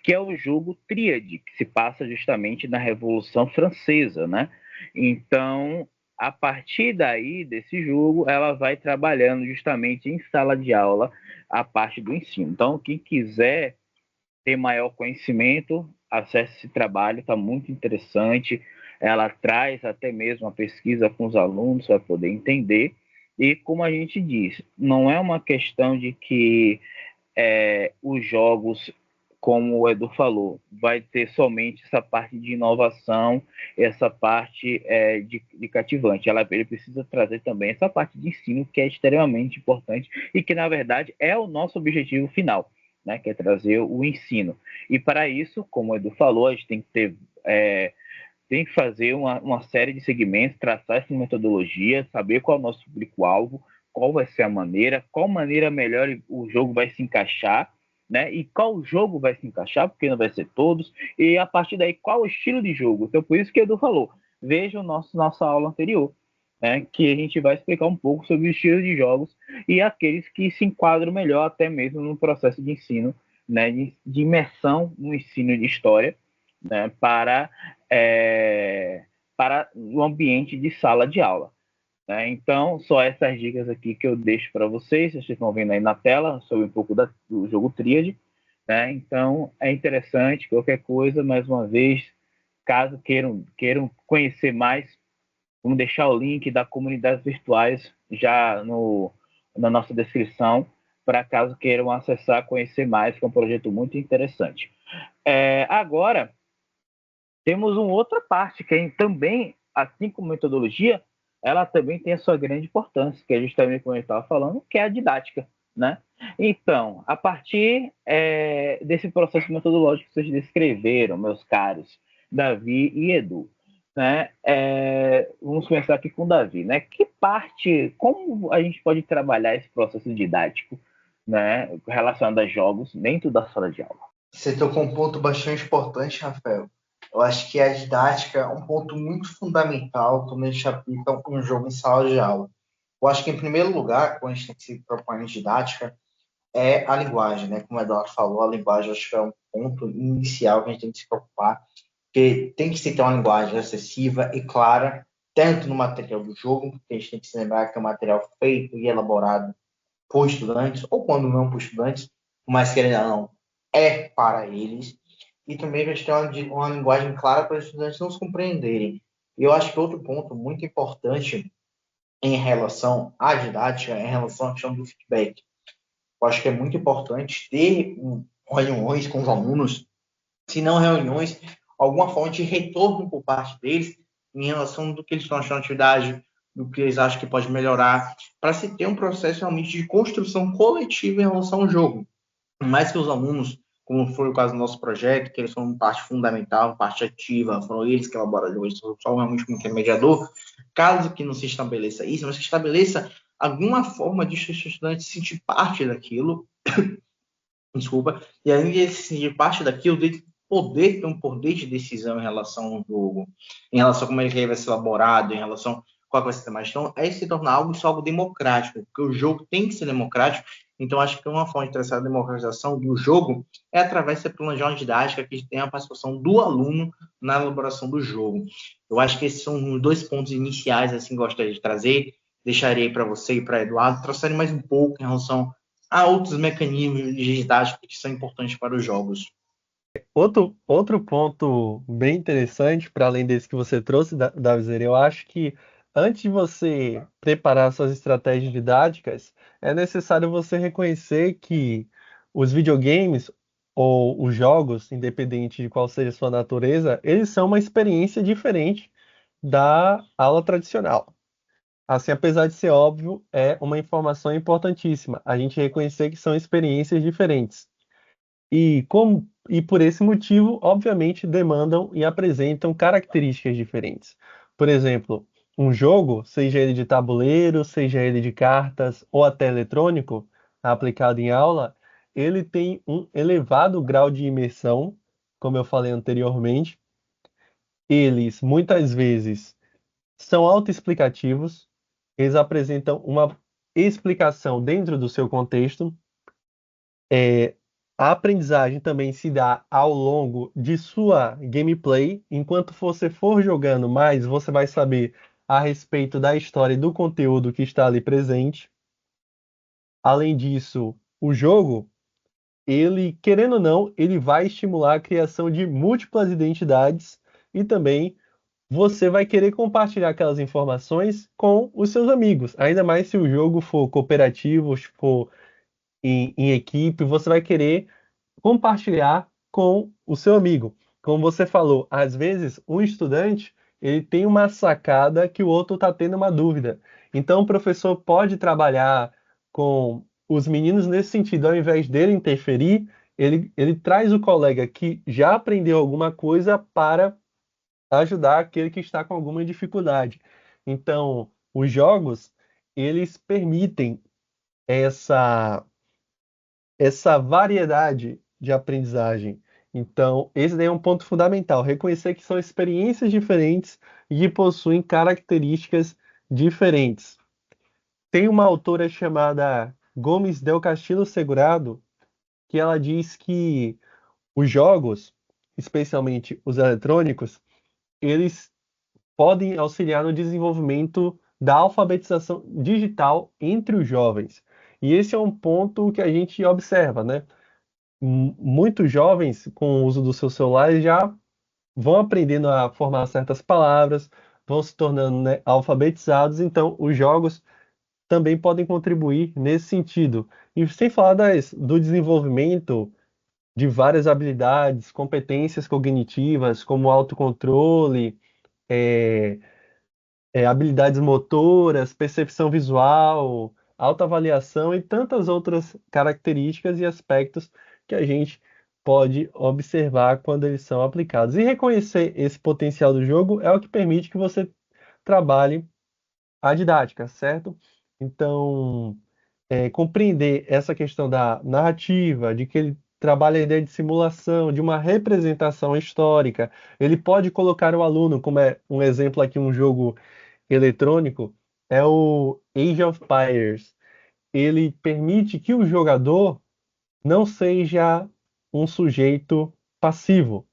S1: que é o jogo Tríade, que se passa justamente na Revolução Francesa, né? Então, a partir daí, desse jogo, ela vai trabalhando justamente em sala de aula a parte do ensino. Então, quem quiser ter maior conhecimento, acesse esse trabalho, está muito interessante. Ela traz até mesmo a pesquisa com os alunos para poder entender. E como a gente diz, não é uma questão de que os jogos, como o Edu falou, vai ter somente essa parte de inovação, essa parte de cativante. Ele precisa trazer também essa parte de ensino, que é extremamente importante e que, na verdade, é o nosso objetivo final, né, que é trazer o ensino. E para isso, como o Edu falou, a gente tem que ter... tem que fazer uma série de segmentos, traçar essa metodologia, saber qual é o nosso público-alvo, qual vai ser a maneira, qual maneira melhor o jogo vai se encaixar, né? E qual jogo vai se encaixar, porque não vai ser todos, e a partir daí qual o estilo de jogo. Então, por isso que o Edu falou, veja nossa aula anterior, né? Que a gente vai explicar um pouco sobre o estilo de jogos e aqueles que se enquadram melhor até mesmo no processo de ensino, né? De imersão no ensino de história, né? Para o ambiente de sala de aula. Né? Então, só essas dicas aqui que eu deixo para vocês estão vendo aí na tela, sobre um pouco do jogo Tríade. Né? Então, é interessante, qualquer coisa, mais uma vez, caso queiram conhecer mais, vamos deixar o link da comunidades virtuais já na nossa descrição, para caso queiram acessar, conhecer mais, que é um projeto muito interessante. Agora, temos uma outra parte que também, assim como metodologia, ela também tem a sua grande importância, que é justamente como eu estava falando, que é a didática, né? Então, a partir desse processo metodológico que vocês descreveram, meus caros, Davi e Edu, né? Vamos começar aqui com o Davi, né? Como a gente pode trabalhar esse processo didático, né, relacionado a jogos dentro da sala de aula?
S3: Você tocou um ponto bastante importante, Rafael. Eu acho que a didática é um ponto muito fundamental quando a gente aplica um jogo em sala de aula. Eu acho que, em primeiro lugar, quando a gente tem que se propor em didática, é a linguagem, né? Como o Eduardo falou, a linguagem acho que é um ponto inicial que a gente tem que se preocupar, porque tem que se ter uma linguagem acessível e clara, tanto no material do jogo, porque a gente tem que se lembrar que é um material feito e elaborado por estudantes, ou quando não por estudantes, mas querendo ou não, é para eles, e também a gente tem uma linguagem clara para os estudantes não se compreenderem. E eu acho que outro ponto muito importante em relação à didática é em relação à questão do feedback. Eu acho que é muito importante ter reuniões com os alunos, se não reuniões, alguma forma de retorno por parte deles em relação do que eles estão achando da atividade, do que eles acham que pode melhorar, para se ter um processo realmente de construção coletiva em relação ao jogo. Mais que os alunos, como foi o caso do nosso projeto, que eles são parte fundamental, parte ativa, foram eles que elaboraram o jogo, eles são só realmente um intermediador, caso que não se estabeleça isso, mas que estabeleça alguma forma de os estudantes se sentir parte daquilo, desculpa, e além de se sentir parte daquilo, de poder ter um poder de decisão em relação ao jogo, em relação a como ele vai ser elaborado, em relação a qual vai ser a mais. Então, é se tornar algo democrático, porque o jogo tem que ser democrático. Então, acho que uma forma de trazer a democratização do jogo é através de planejar uma didática que tenha a participação do aluno na elaboração do jogo. Eu acho que esses são os dois pontos iniciais, assim, gostaria de trazer. Deixarei para você e para Eduardo trouxerem mais um pouco em relação a outros mecanismos de didática que são importantes para os jogos.
S2: Outro ponto bem interessante, para além desse que você trouxe, Davizeira, eu acho que antes de você preparar suas estratégias didáticas, é necessário você reconhecer que os videogames ou os jogos, independente de qual seja a sua natureza, eles são uma experiência diferente da aula tradicional. Assim, apesar de ser óbvio, é uma informação importantíssima. A gente reconhecer que são experiências diferentes. E por esse motivo, obviamente, demandam e apresentam características diferentes. Por exemplo, um jogo, seja ele de tabuleiro, seja ele de cartas ou até eletrônico, aplicado em aula, ele tem um elevado grau de imersão, como eu falei anteriormente. Eles, muitas vezes, são autoexplicativos, eles apresentam uma explicação dentro do seu contexto. A aprendizagem também se dá ao longo de sua gameplay. Enquanto você for jogando mais, você vai saber a respeito da história e do conteúdo que está ali presente. Além disso, o jogo, ele, querendo ou não, ele vai estimular a criação de múltiplas identidades e também você vai querer compartilhar aquelas informações com os seus amigos. Ainda mais se o jogo for cooperativo, se for em equipe, você vai querer compartilhar com o seu amigo. Como você falou, às vezes um estudante ele tem uma sacada que o outro está tendo uma dúvida. Então o professor pode trabalhar com os meninos nesse sentido, ao invés dele interferir, ele traz o colega que já aprendeu alguma coisa para ajudar aquele que está com alguma dificuldade. Então, os jogos, eles permitem essa essa variedade de aprendizagem. Então, esse daí é um ponto fundamental, reconhecer que são experiências diferentes e que possuem características diferentes. Tem uma autora chamada Gomes del Castillo Segurado, que ela diz que os jogos, especialmente os eletrônicos, eles podem auxiliar no desenvolvimento da alfabetização digital entre os jovens. E esse é um ponto que a gente observa, né? Muitos jovens, com o uso dos seus celulares, já vão aprendendo a formar certas palavras, vão se tornando, né, alfabetizados, então os jogos também podem contribuir nesse sentido. E sem falar do desenvolvimento de várias habilidades, competências cognitivas, como autocontrole, é, habilidades motoras, percepção visual, autoavaliação e tantas outras características e aspectos que a gente pode observar quando eles são aplicados. E reconhecer esse potencial do jogo é o que permite que você trabalhe a didática, certo? Então, compreender essa questão da narrativa, de que ele trabalha a ideia de simulação, de uma representação histórica. Ele pode colocar o aluno, como é um exemplo aqui, um jogo eletrônico, é o Age of Empires. Ele permite que o jogador não seja um sujeito passivo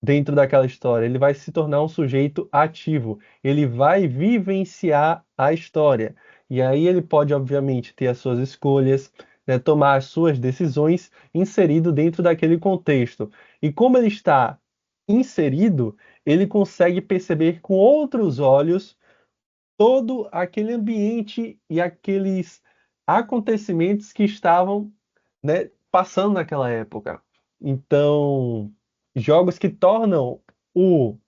S2: dentro daquela história. Ele vai se tornar um sujeito ativo. Ele vai vivenciar a história. E aí ele pode, obviamente, ter as suas escolhas, né, tomar as suas decisões inserido dentro daquele contexto. E como ele está inserido, ele consegue perceber com outros olhos todo aquele ambiente e aqueles acontecimentos que estavam, né, passando naquela época. Então, jogos que tornam o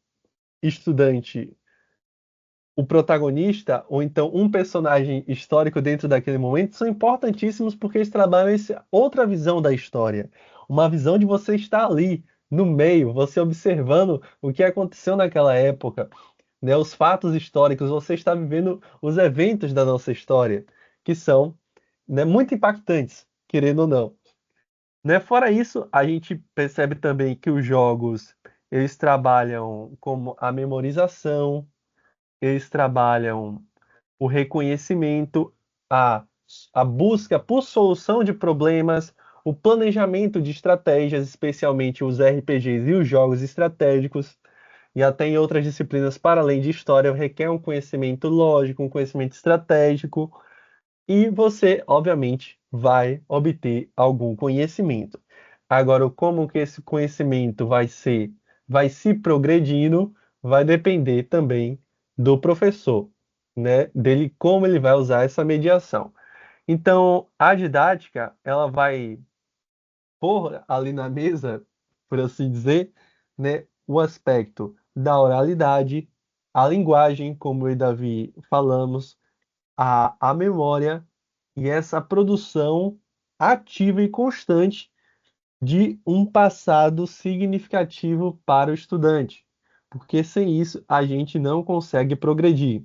S2: estudante o protagonista, ou então um personagem histórico dentro daquele momento, são importantíssimos porque eles trabalham essa outra visão da história. Uma visão de você estar ali, no meio, você observando o que aconteceu naquela época, né, os fatos históricos, você está vivendo os eventos da nossa história, que são, né, muito impactantes, querendo ou não. Né? Fora isso, a gente percebe também que os jogos eles trabalham como a memorização, eles trabalham o reconhecimento, a, a busca por solução de problemas, o planejamento de estratégias, especialmente os RPGs e os jogos estratégicos, e até em outras disciplinas para além de história, requer um conhecimento lógico, um conhecimento estratégico, e você, obviamente, vai obter algum conhecimento. Agora, como que esse conhecimento vai se progredindo, vai depender também do professor, né? Dele como ele vai usar essa mediação. Então, a didática, ela vai pôr ali na mesa, por assim dizer, né, o aspecto da oralidade, a linguagem, como eu e Davi falamos, a memória e essa produção ativa e constante de um passado significativo para o estudante, porque sem isso a gente não consegue progredir.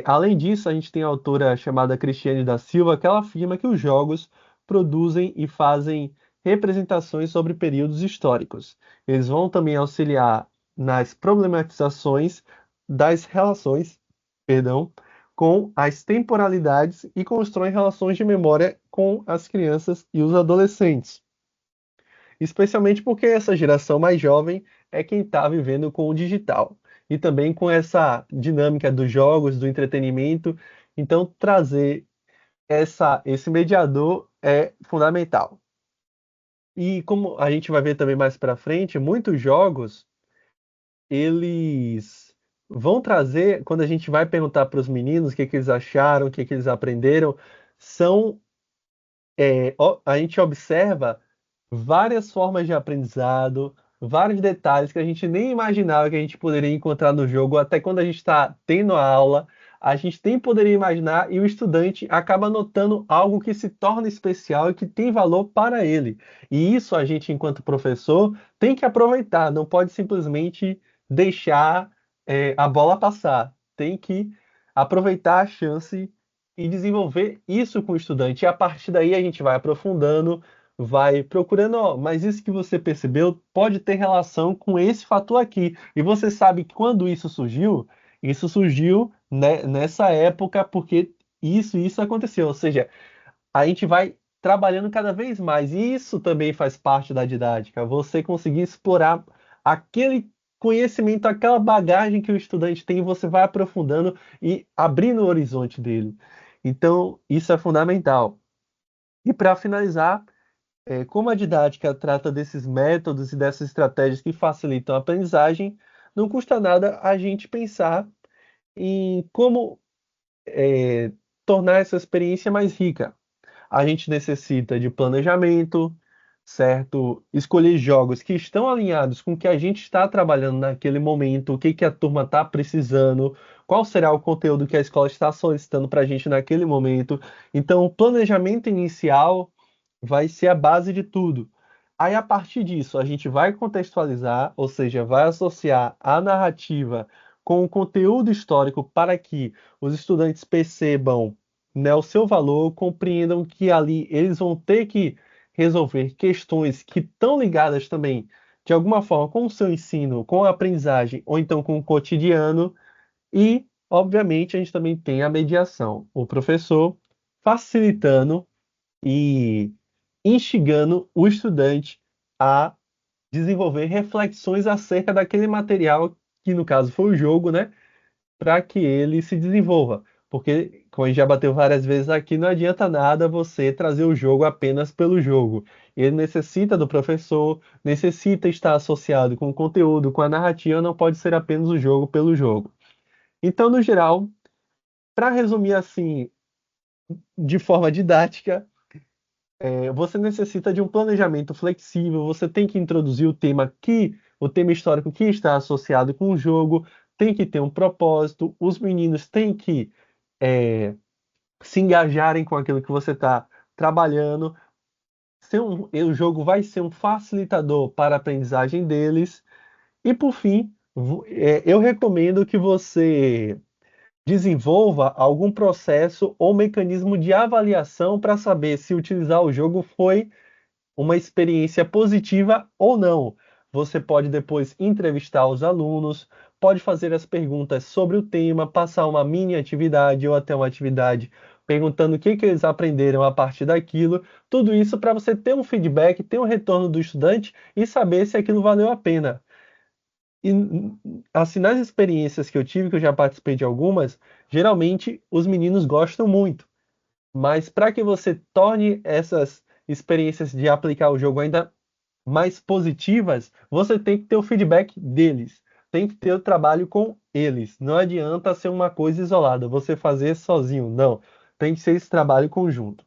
S2: Além disso, a gente tem a autora chamada Cristiane da Silva, que ela afirma que os jogos produzem e fazem representações sobre períodos históricos. Eles vão também auxiliar nas problematizações das relações, perdão, com as temporalidades e constroem relações de memória com as crianças e os adolescentes. especialmente porque essa geração mais jovem é quem está vivendo com o digital e também com essa dinâmica dos jogos, do entretenimento. Então, trazer esse mediador é fundamental. E como a gente vai ver também mais para frente, muitos jogos eles vão trazer, quando a gente vai perguntar para os meninos o que que eles acharam, o que que eles aprenderam, são a gente observa várias formas de aprendizado, vários detalhes que a gente nem imaginava que a gente poderia encontrar no jogo, até quando a gente está tendo a aula, a gente nem poderia imaginar e o estudante acaba notando algo que se torna especial e que tem valor para ele. E isso a gente, enquanto professor, tem que aproveitar, não pode simplesmente deixar a bola passar. Tem que aproveitar a chance e desenvolver isso com o estudante. E a partir daí a gente vai aprofundando, vai procurando, ó, mas isso que você percebeu pode ter relação com esse fator aqui. E você sabe que quando isso surgiu, né, nessa época porque isso e isso aconteceu. Ou seja, a gente vai trabalhando cada vez mais. E isso também faz parte da didática. Você conseguir explorar aquele conhecimento, aquela bagagem que o estudante tem, você vai aprofundando e abrindo o horizonte dele. Então, isso é fundamental. E para finalizar, como a didática trata desses métodos e dessas estratégias que facilitam a aprendizagem, não custa nada a gente pensar em como tornar essa experiência mais rica. A gente necessita de planejamento, certo? Escolher jogos que estão alinhados com o que a gente está trabalhando naquele momento, o que que a turma está precisando, qual será o conteúdo que a escola está solicitando para a gente naquele momento. Então, o planejamento inicial vai ser a base de tudo. Aí, a partir disso, a gente vai contextualizar, ou seja, vai associar a narrativa com o conteúdo histórico para que os estudantes percebam, né, o seu valor, compreendam que ali eles vão ter que resolver questões que estão ligadas também, de alguma forma, com o seu ensino, com a aprendizagem, ou então com o cotidiano. E, obviamente, a gente também tem a mediação, o professor facilitando e instigando o estudante a desenvolver reflexões acerca daquele material, que no caso foi o jogo, né? Para que ele se desenvolva. Porque, como a gente já bateu várias vezes aqui, não adianta nada você trazer o jogo apenas pelo jogo. Ele necessita do professor, necessita estar associado com o conteúdo, com a narrativa, não pode ser apenas o jogo pelo jogo. Então, no geral, para resumir assim, de forma didática, você necessita de um planejamento flexível, você tem que introduzir o tema histórico que está associado com o jogo, tem que ter um propósito, os meninos têm que é, se engajarem com aquilo que você está trabalhando. O jogo vai ser um facilitador para a aprendizagem deles. E por fim, eu recomendo que você desenvolva algum processo ou mecanismo de avaliação para saber se utilizar o jogo foi uma experiência positiva ou não. Você pode depois entrevistar os alunos, pode fazer as perguntas sobre o tema, passar uma mini atividade ou até uma atividade perguntando o que que eles aprenderam a partir daquilo. Tudo isso para você ter um feedback, ter um retorno do estudante e saber se aquilo valeu a pena. E assim, nas experiências que eu tive, que eu já participei de algumas, geralmente os meninos gostam muito. Mas para que você torne essas experiências de aplicar o jogo ainda mais positivas, você tem que ter o feedback deles, tem que ter o trabalho com eles. Não adianta ser uma coisa isolada, você fazer sozinho, não. Tem que ser esse trabalho conjunto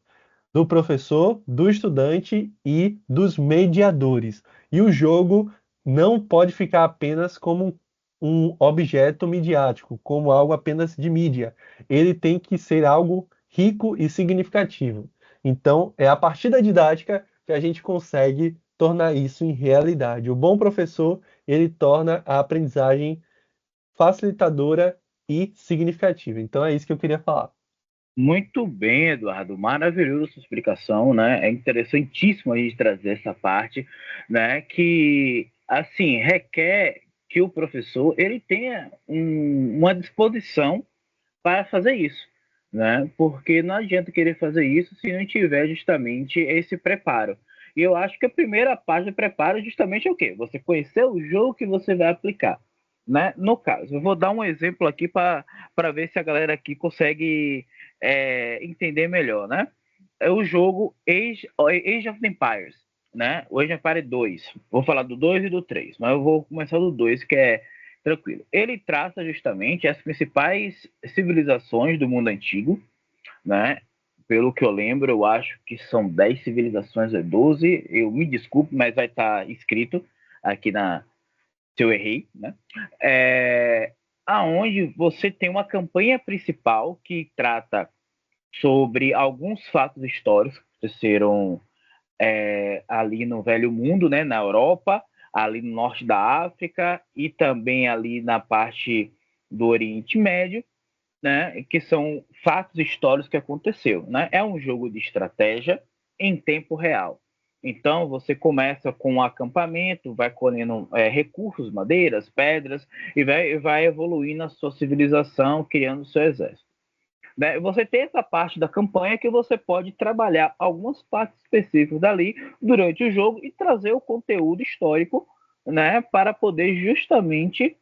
S2: do professor, do estudante e dos mediadores. E o jogo não pode ficar apenas como um objeto midiático, como algo apenas de mídia. Ele tem que ser algo rico e significativo. Então, é a partir da didática que a gente consegue tornar isso em realidade. O bom professor, ele torna a aprendizagem facilitadora e significativa. Então, é isso que eu queria falar.
S1: Muito bem, Eduardo. Maravilhosa sua explicação, né? É interessantíssimo a gente trazer essa parte, né? Que, assim, requer que o professor ele tenha uma disposição para fazer isso, né? Porque não adianta querer fazer isso se não tiver justamente esse preparo. E eu acho que a primeira parte de preparo justamente é o quê? Você conhecer o jogo que você vai aplicar. Né? No caso, eu vou dar um exemplo aqui para ver se a galera aqui consegue entender melhor, né? É o jogo Age of Empires, né? O Age of Empires 2. Vou falar do 2 e do 3, mas eu vou começar do 2, que é tranquilo. Ele traça justamente as principais civilizações do mundo antigo, né? Pelo que eu lembro, eu acho que são 10 civilizações, ou 12. Eu me desculpe, mas vai estar escrito aqui se eu errei, né? Aonde você tem uma campanha principal que trata sobre alguns fatos históricos que aconteceram ali no Velho Mundo, né, na Europa, ali no norte da África e também ali na parte do Oriente Médio, né, que são fatos históricos que aconteceu, né? É um jogo de estratégia em tempo real. Então você começa com um acampamento, vai colhendo recursos, madeiras, pedras e vai evoluindo a sua civilização, criando o seu exército. Né? Você tem essa parte da campanha que você pode trabalhar algumas partes específicas dali durante o jogo e trazer o conteúdo histórico, né, para poder justamente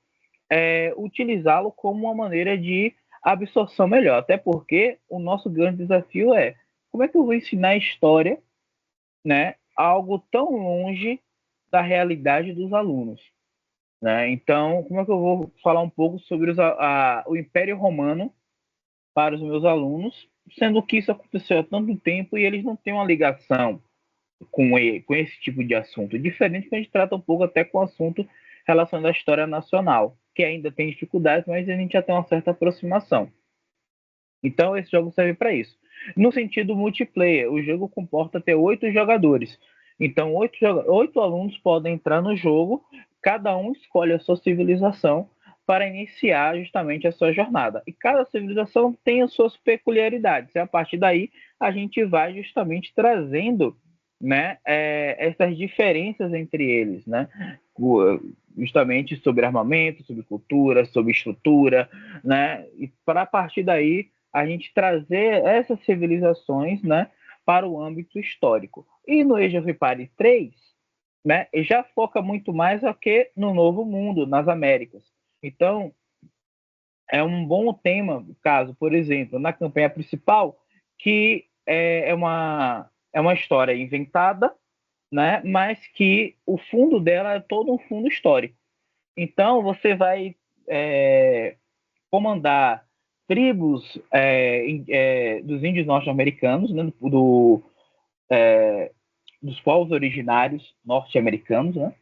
S1: utilizá-lo como uma maneira de absorção melhor. Até porque o nosso grande desafio é como é que eu vou ensinar história, né, algo tão longe da realidade dos alunos. Né? Então, como é que eu vou falar um pouco sobre o Império Romano para os meus alunos, sendo que isso aconteceu há tanto tempo e eles não têm uma ligação com esse tipo de assunto, diferente que a gente trata um pouco até com o assunto relacionado à história nacional, que ainda tem dificuldades, mas a gente já tem uma certa aproximação. Então, esse jogo serve para isso. No sentido multiplayer, o jogo comporta até 8 jogadores. Então, 8 alunos podem entrar no jogo, cada um escolhe a sua civilização para iniciar justamente a sua jornada. E cada civilização tem as suas peculiaridades. E a partir daí, a gente vai justamente trazendo, né, essas diferenças entre eles, né? Justamente sobre armamento, sobre cultura, sobre estrutura, né? E para a partir daí a gente trazer essas civilizações, né, para o âmbito histórico. E no Age of Empires 3, né, já foca muito mais aqui no Novo Mundo, nas Américas. Então, é um bom tema, caso, por exemplo, na campanha principal, que é uma história inventada, né, mas que o fundo dela é todo um fundo histórico. Então, você vai comandar tribos dos índios norte-americanos, né, dos povos originários norte-americanos, né?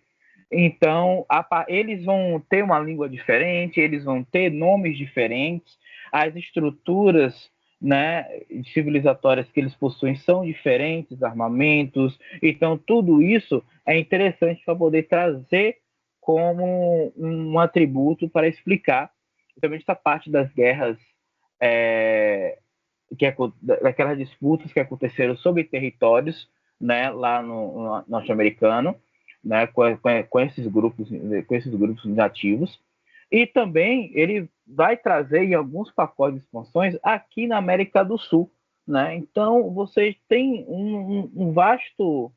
S1: Então, eles vão ter uma língua diferente, eles vão ter nomes diferentes, as estruturas, né, civilizatórias que eles possuem são diferentes, armamentos. Então, tudo isso é interessante para poder trazer como um atributo para explicar também essa parte das guerras, daquelas disputas que aconteceram sobre territórios, né, lá no norte-americano, né, com esses grupos nativos. E também ele vai trazer em alguns pacotes de expansões aqui na América do Sul. Né? Então, você tem um vasto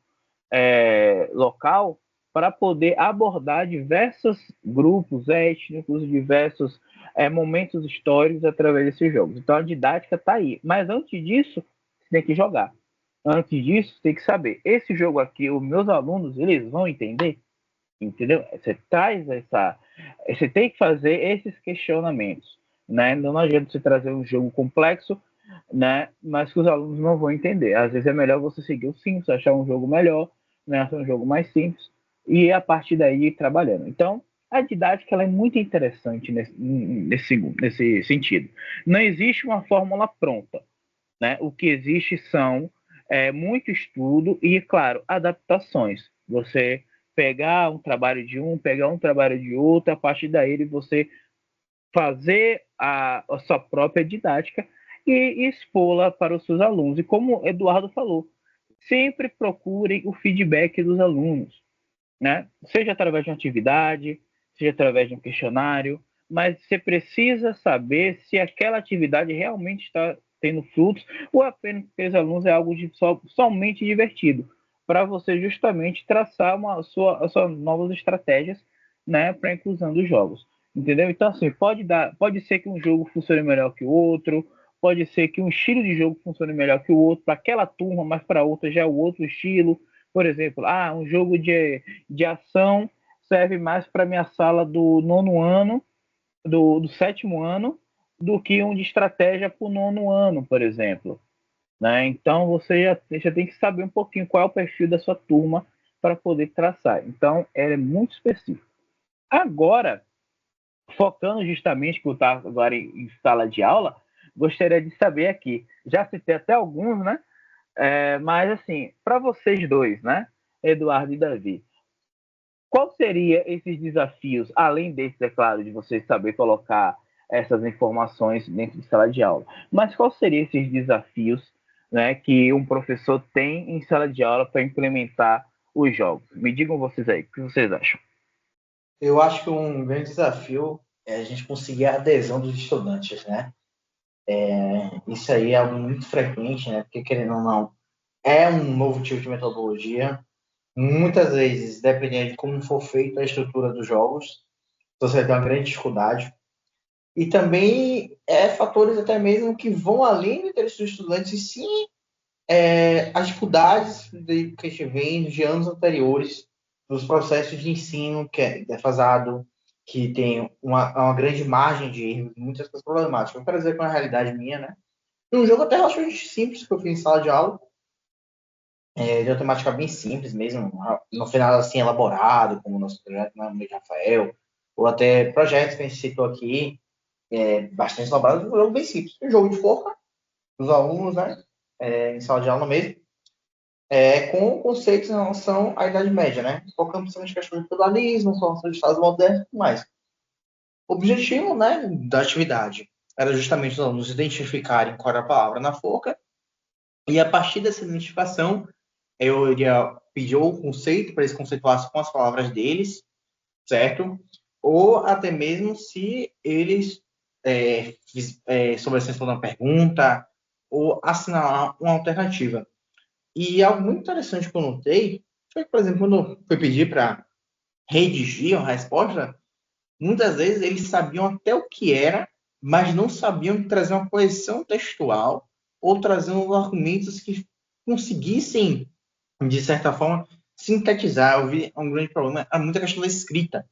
S1: local para poder abordar diversos grupos étnicos, diversos momentos históricos através desses jogos. Então a didática está aí. Mas antes disso, você tem que jogar. Antes disso, você tem que saber. Esse jogo aqui, os meus alunos, eles vão entender? Entendeu? Você traz essa. Você tem que fazer esses questionamentos. Né? Não adianta você trazer um jogo complexo, né? Mas que os alunos não vão entender. Às vezes é melhor você seguir o simples, achar um jogo melhor, né? Achar um jogo mais simples e a partir daí ir trabalhando. Então, a didática ela é muito interessante nesse sentido. Não existe uma fórmula pronta. Né? O que existe são muito estudo e, claro, adaptações. Você pegar um trabalho de um, pegar um trabalho de outro, a partir daí você fazer a sua própria didática e expô-la para os seus alunos. E como o Eduardo falou, sempre procurem o feedback dos alunos, né? Seja através de uma atividade, seja através de um questionário, mas você precisa saber se aquela atividade realmente está tendo frutos ou apenas porque os alunos é algo somente divertido. para você justamente traçar as suas novas estratégias, né, para a inclusão dos jogos. Entendeu? Então, assim, pode ser que um jogo funcione melhor que o outro, pode ser que um estilo de jogo funcione melhor que o outro para aquela turma, mas para outra já é o outro estilo. Por exemplo, um jogo de ação serve mais para minha sala do nono ano, do sétimo ano, do que um de estratégia para o nono ano, por exemplo. Né? Então você já tem que saber um pouquinho qual é o perfil da sua turma para poder traçar. Então, ela é muito específico. Agora, focando justamente que eu estava agora em sala de aula, gostaria de saber aqui, já citei até alguns, né? Mas assim, para vocês dois, né, Eduardo e Davi, qual seria esses desafios, além desses, é claro, de vocês saber colocar essas informações dentro de sala de aula, mas qual seriam esses desafios, né, que um professor tem em sala de aula para implementar os jogos? Me digam vocês aí, o que vocês acham?
S3: Eu acho que um grande desafio é a gente conseguir a adesão dos estudantes, né? Isso aí é algo muito frequente, né? Porque, querendo ou não, é um novo tipo de metodologia. Muitas vezes, dependendo de como for feita a estrutura dos jogos, você vai ter uma grande dificuldade. E também fatores até mesmo que vão além do interesse dos estudantes, e sim as dificuldades que a gente vem de anos anteriores, dos processos de ensino que é defasado, que tem uma grande margem de erro, muitas coisas problemáticas. Eu quero dizer com a realidade minha, né? Um jogo até relativamente simples que eu fiz em sala de aula, de uma temática bem simples mesmo, no final assim elaborado, como o nosso projeto de Rafael, ou até projetos que a gente citou aqui, bastante elaborado, um jogo bem simples. Um jogo de forca, dos alunos, né? Em sala de aula mesmo, com conceitos em relação à Idade Média, né? Focando principalmente em questões de feudalismo, formação de estados modernos e tudo mais. O objetivo, né, da atividade era justamente os alunos identificarem qual era a palavra na forca, e a partir dessa identificação, eu iria pedir o conceito para eles conceituassem com as palavras deles, certo? Ou até mesmo se eles soubessem responder uma pergunta ou assinalar uma alternativa. E algo muito interessante que eu notei foi que, por exemplo, quando eu fui pedir para redigir uma resposta, muitas vezes eles sabiam até o que era, mas não sabiam trazer uma coesão textual ou trazer uns argumentos que conseguissem, de certa forma, sintetizar. Eu vi um grande problema, é muita questão da escrita.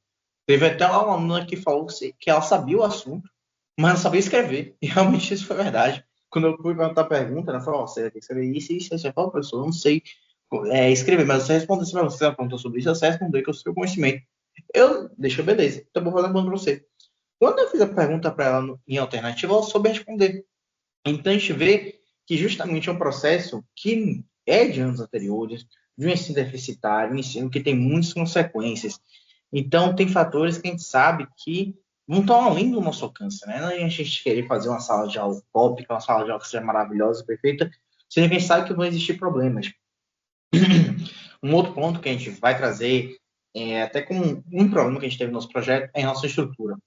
S3: Teve até uma aluna que falou que ela sabia o assunto, mas não sabia escrever. E realmente isso foi verdade. Quando eu fui perguntar a pergunta, ela falou: você tem que escrever isso e isso. Eu falei: professor, eu não sei escrever, mas você respondeu se você perguntou sobre isso, você respondeu que eu sei o conhecimento. Deixa, beleza. Então, vou fazer uma pergunta para você. Quando eu fiz a pergunta para ela em alternativa, ela soube responder. Então, a gente vê que justamente é um processo que é de anos anteriores, de um ensino deficitário, um ensino que tem muitas consequências. Então, tem fatores que a gente sabe que não estão além do nosso alcance, né? Não é a gente querer fazer uma sala de aula utópica, uma sala de aula que seja maravilhosa, perfeita, sendo que a gente sabe que vão existir problemas. Um outro ponto que a gente vai trazer, até como um problema que a gente teve no nosso projeto, é em relação à estrutura.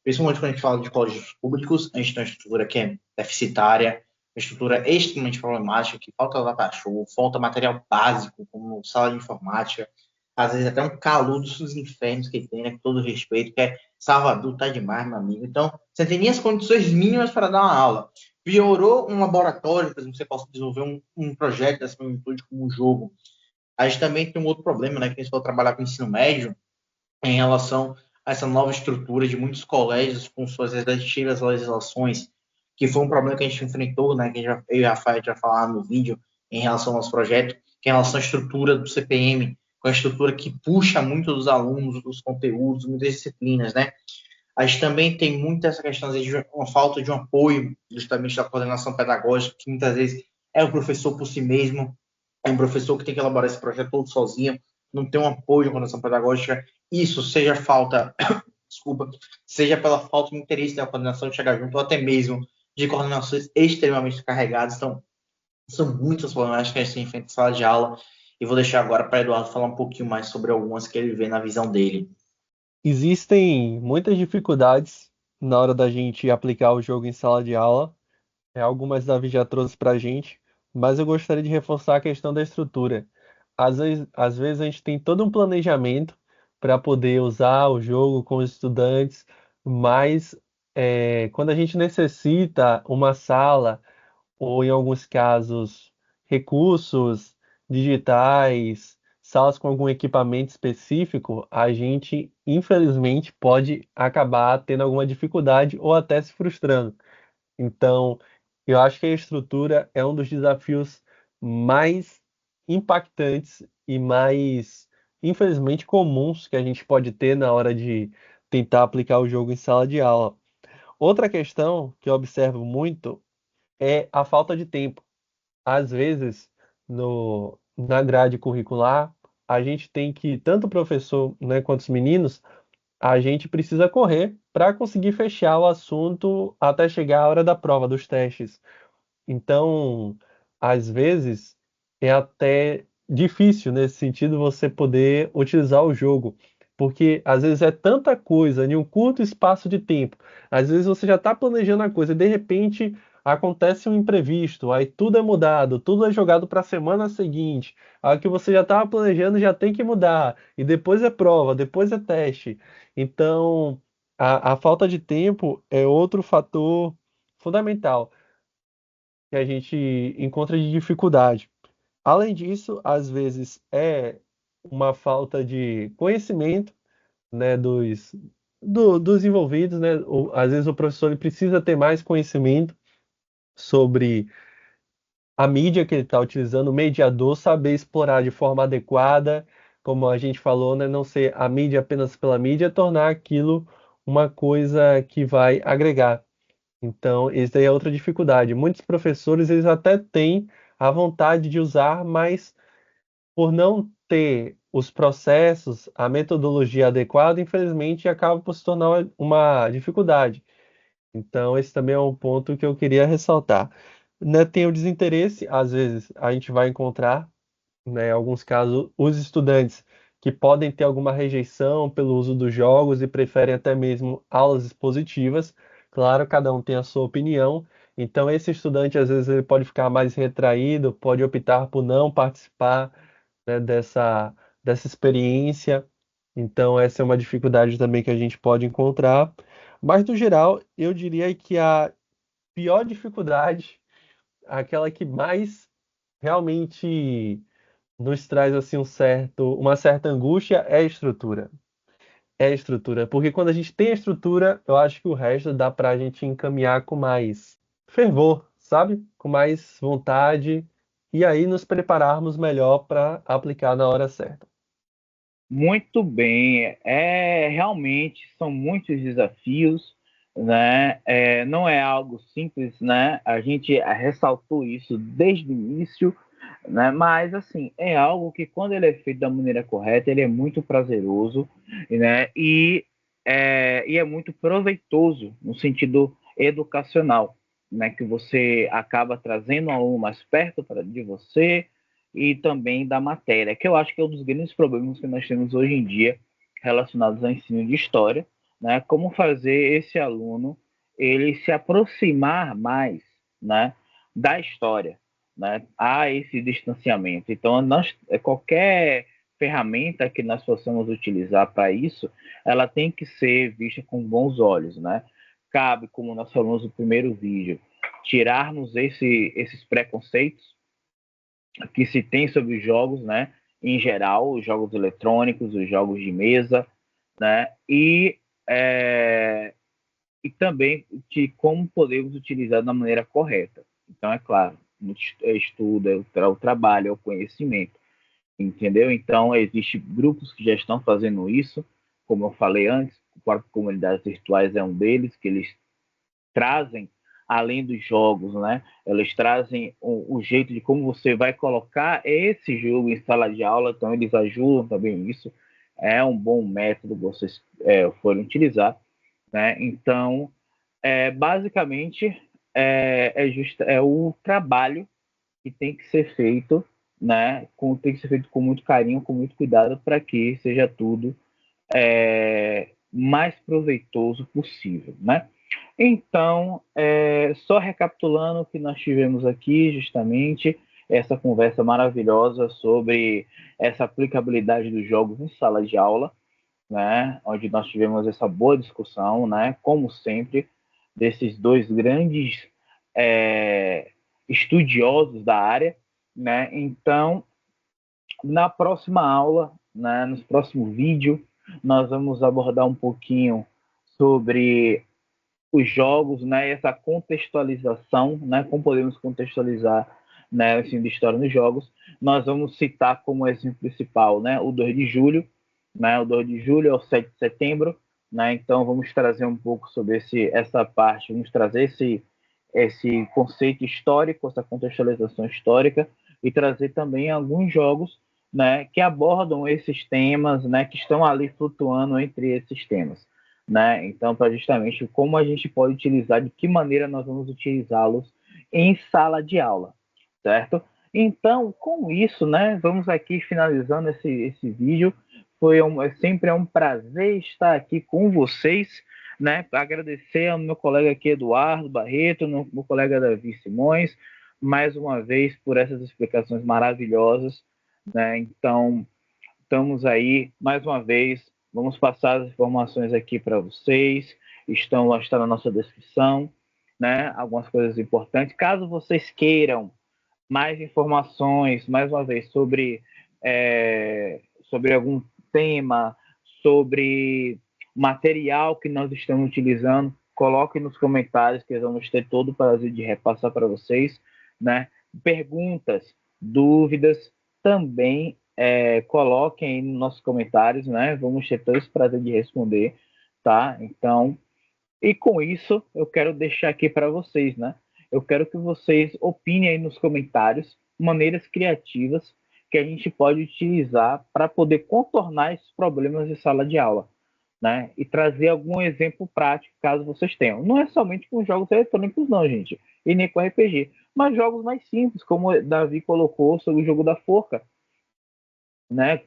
S3: Principalmente quando a gente fala de colégios públicos, a gente tem uma estrutura que é deficitária, uma estrutura extremamente problemática, que falta data-show, falta material básico, como sala de informática, às vezes até um caludo dos infernos que tem, né, com todo respeito, que é Salvador, tá demais, meu amigo. Então, você tem nem as condições mínimas para dar uma aula. Piorou um laboratório, por exemplo, você possa desenvolver um projeto dessa magnitude como um jogo. A gente também tem um outro problema, né, que a gente for trabalhar com o ensino médio, em relação a essa nova estrutura de muitos colégios com suas respectivas legislações, que foi um problema que a gente enfrentou, né, que eu e a Rafael já falaram no vídeo em relação ao nosso projeto, que é em relação à estrutura do CPM, com a estrutura que puxa muito dos alunos, dos conteúdos, muitas disciplinas, né? A gente também tem muito essa questão de uma falta de um apoio, justamente da coordenação pedagógica, que muitas vezes é o professor por si mesmo, é um professor que tem que elaborar esse projeto todo sozinho, não tem um apoio de coordenação pedagógica. Isso seja falta, desculpa, seja pela falta de interesse da coordenação de chegar junto, ou até mesmo de coordenações extremamente carregadas. Então, são muitas problemáticas que a gente tem enfrenta em sala de aula, e vou deixar agora para Eduardo falar um pouquinho mais sobre algumas que ele vê na visão dele.
S2: Existem muitas dificuldades na hora da gente aplicar o jogo em sala de aula. Algumas Davi já trouxe para a gente, mas eu gostaria de reforçar a questão da estrutura. às vezes a gente tem todo um planejamento para poder usar o jogo com os estudantes, mas quando a gente necessita uma sala, ou em alguns casos, recursos digitais, salas com algum equipamento específico, a gente, infelizmente, pode acabar tendo alguma dificuldade ou até se frustrando. Então, eu acho que a estrutura é um dos desafios mais impactantes e mais, infelizmente, comuns que a gente pode ter na hora de tentar aplicar o jogo em sala de aula. Outra questão que eu observo muito é a falta de tempo. Às vezes, na grade curricular, a gente tem que, tanto o professor, né, quanto os meninos, a gente precisa correr para conseguir fechar o assunto até chegar a hora da prova, dos testes. Então, às vezes, é até difícil nesse sentido você poder utilizar o jogo, porque às vezes é tanta coisa em um curto espaço de tempo. Às vezes você já está planejando a coisa e de repente acontece um imprevisto, aí tudo é mudado, tudo é jogado para a semana seguinte. Aí o que você já estava planejando já tem que mudar, e depois é prova, depois é teste. Então, a falta de tempo é outro fator fundamental que a gente encontra de dificuldade. Além disso, às vezes é uma falta de conhecimento, né, dos envolvidos, né? Às vezes o professor ele precisa ter mais conhecimento sobre a mídia que ele está utilizando, o mediador saber explorar de forma adequada, como a gente falou, né, não ser a mídia apenas pela mídia, tornar aquilo uma coisa que vai agregar. Então, isso daí é outra dificuldade. Muitos professores, eles até têm a vontade de usar, mas por não ter os processos, a metodologia adequada, infelizmente, acaba por se tornar uma dificuldade. Então, esse também é um ponto que eu queria ressaltar. Né, tem o desinteresse, às vezes a gente vai encontrar, né, em alguns casos, os estudantes que podem ter alguma rejeição pelo uso dos jogos e preferem até mesmo aulas expositivas. Claro, cada um tem a sua opinião. Então, esse estudante, às vezes, ele pode ficar mais retraído, pode optar por não participar, né, dessa experiência. Então, essa é uma dificuldade também que a gente pode encontrar. Mas, no geral, eu diria que a pior dificuldade, aquela que mais realmente nos traz assim uma certa angústia é a estrutura. É a estrutura, porque quando a gente tem a estrutura, eu acho que o resto dá para a gente encaminhar com mais fervor, sabe? Com mais vontade e aí nos prepararmos melhor para aplicar na hora certa.
S1: Muito bem, realmente são muitos desafios, né? Não é algo simples, né? A gente ressaltou isso desde o início, né? Mas assim é algo que quando ele é feito da maneira correta, ele é muito prazeroso, né? E é muito proveitoso no sentido educacional, né? Que você acaba trazendo o aluno mais perto de você e também da matéria, que eu acho que é um dos grandes problemas que nós temos hoje em dia relacionados ao ensino de história, né? Como fazer esse aluno ele se aproximar mais, né, da história, né? Há esse distanciamento. Então, qualquer ferramenta que nós possamos utilizar para isso, ela tem que ser vista com bons olhos, né? Cabe, como nós falamos no primeiro vídeo, tirarmos esses preconceitos que se tem sobre os jogos, né? Em geral, os jogos eletrônicos, os jogos de mesa, né? É, e também de como podemos utilizar da maneira correta. Então, é claro, estudo, o trabalho, é o conhecimento, entendeu? Então, existem grupos que já estão fazendo isso, como eu falei antes, o próprio Comunidades Virtuais é um deles, que eles trazem, além dos jogos, né? Eles trazem o jeito de como você vai colocar esse jogo em sala de aula, então eles ajudam também nisso. É um bom método que vocês forem utilizar, né? Então, basicamente, é o trabalho que tem que ser feito, né? Tem que ser feito com muito carinho, com muito cuidado, para que seja tudo mais proveitoso possível, né? Então, só recapitulando o que nós tivemos aqui, justamente, essa conversa maravilhosa sobre essa aplicabilidade dos jogos em sala de aula, né? Onde nós tivemos essa boa discussão, né? Como sempre, desses dois grandes estudiosos da área, né? Então, na próxima aula, né, no próximo vídeo, nós vamos abordar um pouquinho sobre os jogos, né, essa contextualização, né, como podemos contextualizar, né, o ensino de história nos jogos. Nós vamos citar como exemplo principal, né, o 2 de julho, né, o 2 de julho é o 7 de setembro, né, então vamos trazer um pouco sobre essa parte, vamos trazer esse conceito histórico, essa contextualização histórica, e trazer também alguns jogos, né, que abordam esses temas, né, que estão ali flutuando entre esses temas, né? Então, para justamente como a gente pode utilizar, de que maneira nós vamos utilizá-los em sala de aula, certo? Então, com isso, né, vamos aqui finalizando esse vídeo. Sempre é um prazer estar aqui com vocês, né? Agradecer ao meu colega aqui, Eduardo Barreto, meu colega Davi Simões, mais uma vez por essas explicações maravilhosas, né? Então, estamos aí mais uma vez. Vamos passar as informações aqui para vocês. Está na nossa descrição, né? Algumas coisas importantes. Caso vocês queiram mais informações, mais uma vez, sobre algum tema, sobre material que nós estamos utilizando, coloque nos comentários que vamos ter todo o prazer de repassar para vocês, né? Perguntas, dúvidas, também coloquem aí nos nossos comentários, né? Vamos ter todo esse prazer de responder, tá? Então, e com isso, eu quero deixar aqui para vocês, né? Eu quero que vocês opinem aí nos comentários maneiras criativas que a gente pode utilizar para poder contornar esses problemas de sala de aula, né? E trazer algum exemplo prático, caso vocês tenham. Não é somente com jogos eletrônicos, não, gente, e nem com RPG, mas jogos mais simples, como o Davi colocou sobre o jogo da forca, né?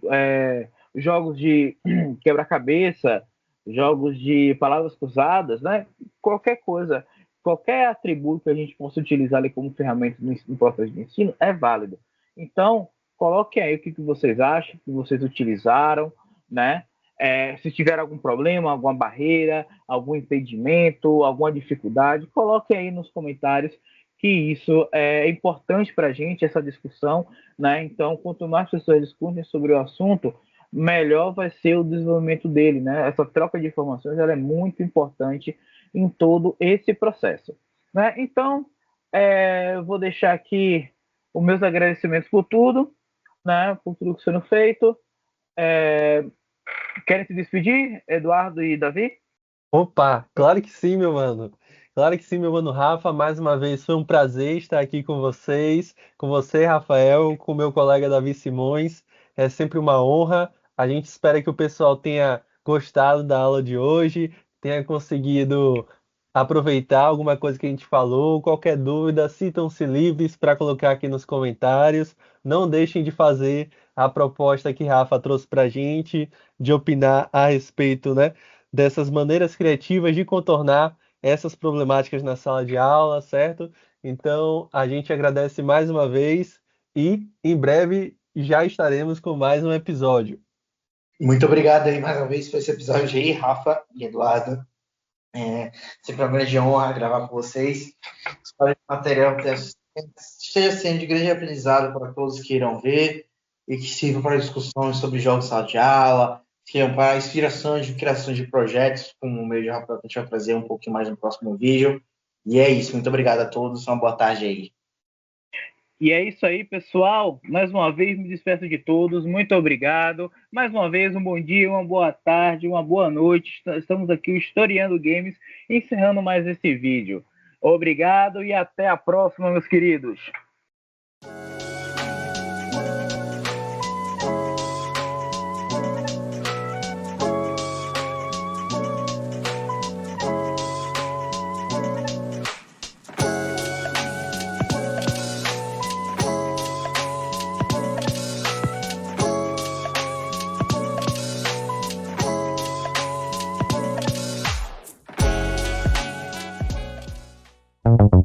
S1: Jogos de quebra-cabeça, jogos de palavras cruzadas, né? Qualquer coisa, qualquer atributo que a gente possa utilizar ali como ferramenta no processo de ensino é válido. Então, coloquem aí o que vocês acham, que vocês utilizaram, né? Se tiver algum problema, alguma barreira, algum impedimento, alguma dificuldade, coloquem aí nos comentários, que isso é importante para a gente, essa discussão, né? Então, quanto mais pessoas discutem sobre o assunto, melhor vai ser o desenvolvimento dele, né? Essa troca de informações ela é muito importante em todo esse processo, né? Então, vou deixar aqui os meus agradecimentos por tudo, né? Por tudo que está sendo feito. Querem se despedir, Eduardo e Davi?
S2: Opa, claro que sim, meu mano. Claro que sim, meu mano Rafa. Mais uma vez foi um prazer estar aqui com vocês, com você, Rafael, com meu colega Davi Simões. É sempre uma honra. A gente espera que o pessoal tenha gostado da aula de hoje, tenha conseguido aproveitar alguma coisa que a gente falou. Qualquer dúvida, sintam-se livres para colocar aqui nos comentários. Não deixem de fazer a proposta que Rafa trouxe para a gente, de opinar a respeito, né, dessas maneiras criativas de contornar essas problemáticas na sala de aula, certo? Então, a gente agradece mais uma vez e em breve já estaremos com mais um episódio.
S3: Muito obrigado aí mais uma vez por esse episódio aí, Rafa e Eduardo. Sempre uma grande honra gravar com vocês. Espero que o material esteja sendo de grande aprendizado para todos que irão ver e que sirva para discussões sobre jogos de sala de aula, que para inspirações de criação de projetos, como o meio de Rafael, que a gente vai trazer um pouquinho mais no próximo vídeo. E é isso. Muito obrigado a todos. Uma boa tarde aí.
S1: E é isso aí, pessoal. Mais uma vez, me despeço de todos. Muito obrigado. Mais uma vez, um bom dia, uma boa tarde, uma boa noite. Estamos aqui, o Historiando Games, encerrando mais esse vídeo. Obrigado e até a próxima, meus queridos.
S4: Thank you.